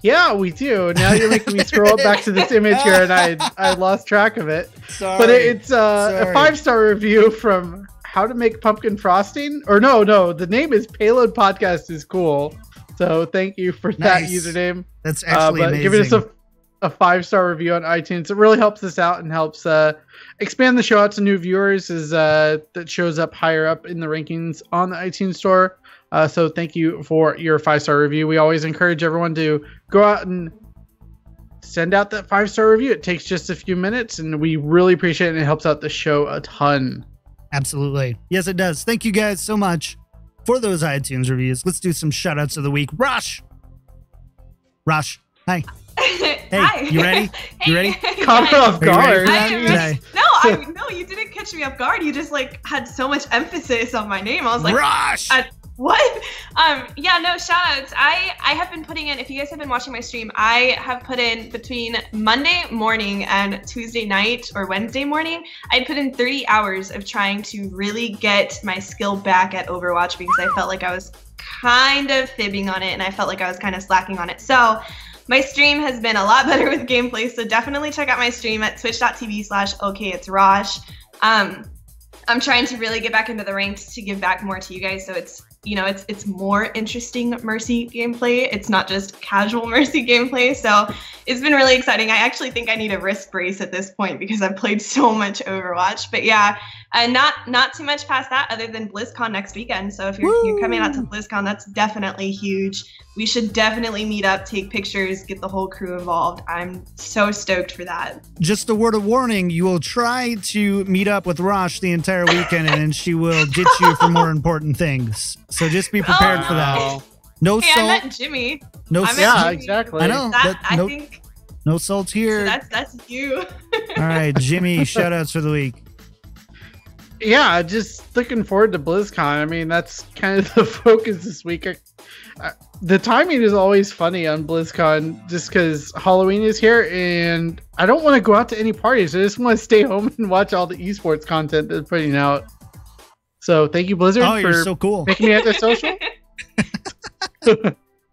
Yeah, we do. Now you're making me scroll back to this image here, and I lost track of it. Sorry. But it's a 5-star review from How to Make Pumpkin Frosting. Or no, the name is Payload Podcast is cool. So thank you for that username. That's actually amazing. Giving us a 5-star review on iTunes. It really helps us out and helps expand the show out to new viewers as that shows up higher up in the rankings on the iTunes store. So thank you for your 5-star review. We always encourage everyone to go out and send out that 5-star review. It takes just a few minutes, and we really appreciate it, and it helps out the show a ton. Absolutely. Yes, it does. Thank you guys so much for those iTunes reviews. Let's do some shout-outs of the week. Rosh, hi. Hey, Hi. You ready? You ready? Caught her off guard. No, you didn't catch me off guard. You just had so much emphasis on my name. I was like, Rosh! What? Shout outs. I have been putting in, if you guys have been watching my stream, I have put in between Monday morning and Tuesday night or Wednesday morning, I put in 30 hours of trying to really get my skill back at Overwatch because I felt like I was kind of fibbing on it and I felt like I was kind of slacking on it. So my stream has been a lot better with gameplay, so definitely check out my stream at twitch.tv/okitsrosh. I'm trying to really get back into the ranks to give back more to you guys, so it's more interesting Mercy gameplay. It's not just casual Mercy gameplay, so it's been really exciting. I actually think I need a wrist brace at this point because I've played so much Overwatch. But yeah, and not too much past that other than BlizzCon next weekend. So if you're coming out to BlizzCon, that's definitely huge. We should definitely meet up, take pictures, get the whole crew involved. I'm so stoked for that. Just a word of warning, you will try to meet up with Rosh the entire weekend and then she will ditch you for more important things. So just be prepared for that. No salt. I met Jimmy. No salt. Yeah, exactly. I know. I think no salt here. So that's you. All right, Jimmy, shout outs for the week. Yeah, just looking forward to BlizzCon. I mean, that's kind of the focus this week. The timing is always funny on BlizzCon just because Halloween is here and I don't want to go out to any parties. I just want to stay home and watch all the esports content they're putting out. So thank you, Blizzard, you're so cool. making me antisocial.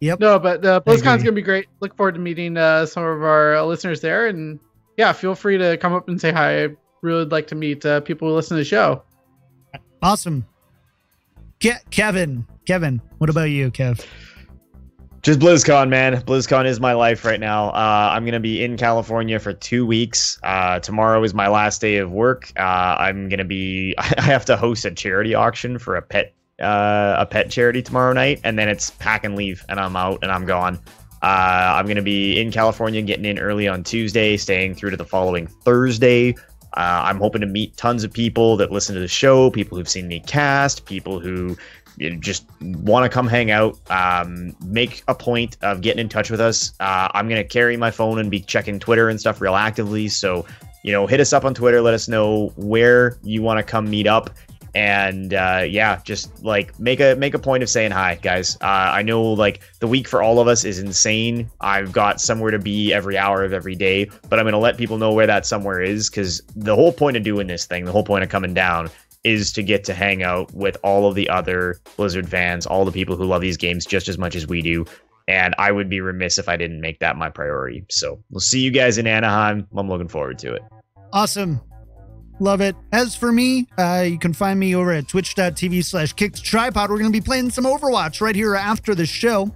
Yep. No, but BlizzCon's going to be great. Look forward to meeting some of our listeners there. And yeah, feel free to come up and say hi. I really would like to meet people who listen to the show. Awesome. Kevin, what about you, Kev? Just BlizzCon, man. BlizzCon is my life right now. I'm going to be in California for 2 weeks. Tomorrow is my last day of work. I have to host a charity auction for a pet charity tomorrow night, and then it's pack and leave, and I'm out and I'm gone. I'm going to be in California, getting in early on Tuesday, staying through to the following Thursday. I'm hoping to meet tons of people that listen to the show, people who've seen the cast, people who just want to come hang out, make a point of getting in touch with us. I'm going to carry my phone and be checking Twitter and stuff real actively. So, hit us up on Twitter. Let us know where you want to come meet up. And just make a point of saying hi, guys. I know the week for all of us is insane. I've got somewhere to be every hour of every day, but I'm going to let people know where that somewhere is, because the whole point of doing this thing, the whole point of coming down is to get to hang out with all of the other Blizzard fans, all the people who love these games just as much as we do. And I would be remiss if I didn't make that my priority. So we'll see you guys in Anaheim. I'm looking forward to it. Awesome. Love it. As for me, you can find me over at twitch.tv/kicktripod. We're going to be playing some Overwatch right here after the show.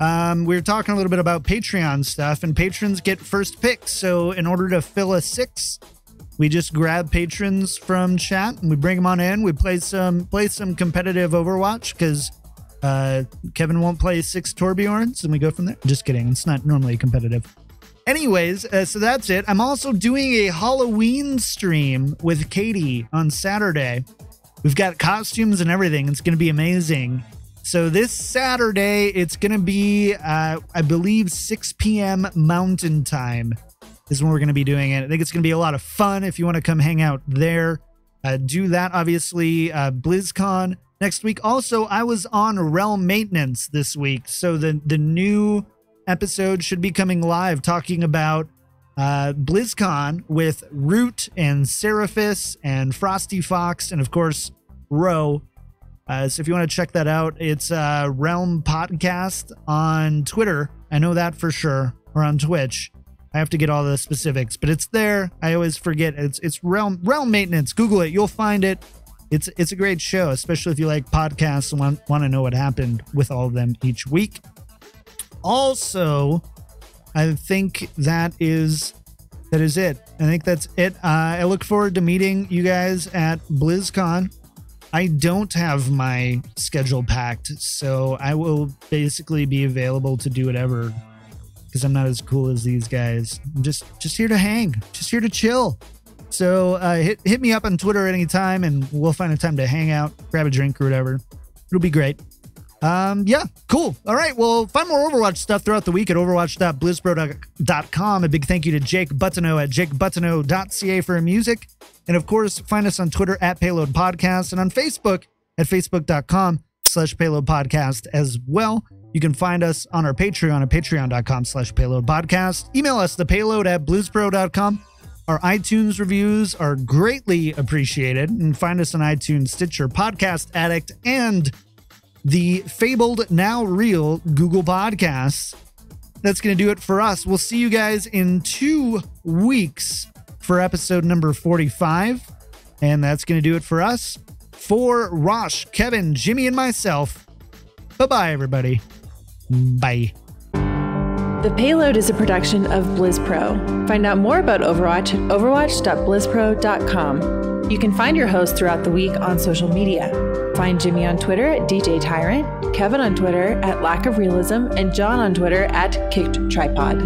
We were talking a little bit about Patreon stuff, and patrons get first pick. So in order to fill a 6, we just grab patrons from chat and we bring them on in. We play some competitive Overwatch because Kevin won't play 6 Torbjorns, and we go from there. Just kidding. It's not normally competitive. Anyways, so that's it. I'm also doing a Halloween stream with Katie on Saturday. We've got costumes and everything. It's going to be amazing. So this Saturday, it's going to be, I believe, 6 p.m. Mountain Time is when we're going to be doing it. I think it's going to be a lot of fun if you want to come hang out there. do that. Obviously, BlizzCon next week. Also, I was on Realm Maintenance this week, so the new episode should be coming live talking about BlizzCon with Root and Seraphis and Frosty Fox and, of course, Ro. So if you want to check that out, it's Realm Podcast on Twitter. I know that for sure. Or on Twitch. I have to get all the specifics, but it's there. I always forget. It's Realm Maintenance. Google it. You'll find it. It's a great show, especially if you like podcasts and want to know what happened with all of them each week. Also, I think that is it. I think that's it. I look forward to meeting you guys at BlizzCon. I don't have my schedule packed, so I will basically be available to do whatever because I'm not as cool as these guys. I'm just here to hang, just here to chill. So hit me up on Twitter anytime, and we'll find a time to hang out, grab a drink or whatever. It'll be great. Yeah, cool. All right, well, find more Overwatch stuff throughout the week at overwatch.blizzpro.com. A big thank you to Jake Buttineau at jakebuttineau.ca for music. And of course, find us on Twitter at Payload Podcast and on Facebook at facebook.com/Payload Podcast as well. You can find us on our Patreon at patreon.com/Payload Podcast. Email us, thepayload@blizzpro.com. Our iTunes reviews are greatly appreciated. And find us on iTunes, Stitcher, Podcast Addict, and the fabled, now real Google Podcasts. That's going to do it for us. We'll see you guys in 2 weeks for episode number 45. And that's going to do it for us. For Rosh, Kevin, Jimmy, and myself, bye-bye, everybody. Bye. The Payload is a production of BlizzPro. Find out more about Overwatch at overwatch.blizzpro.com. You can find your host throughout the week on social media. Find Jimmy on Twitter at DJ Tyrant, Kevin on Twitter at Lack of Realism, and John on Twitter at Kicked Tripod.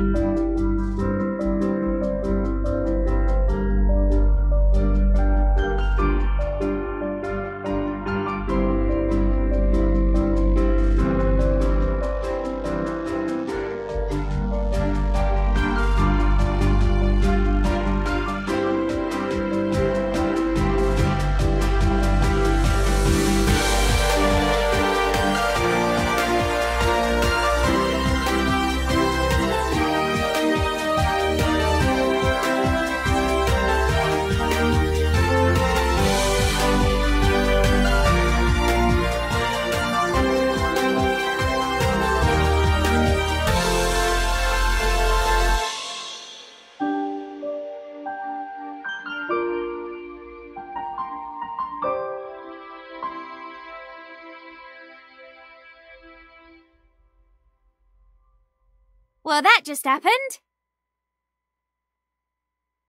Well, that just happened.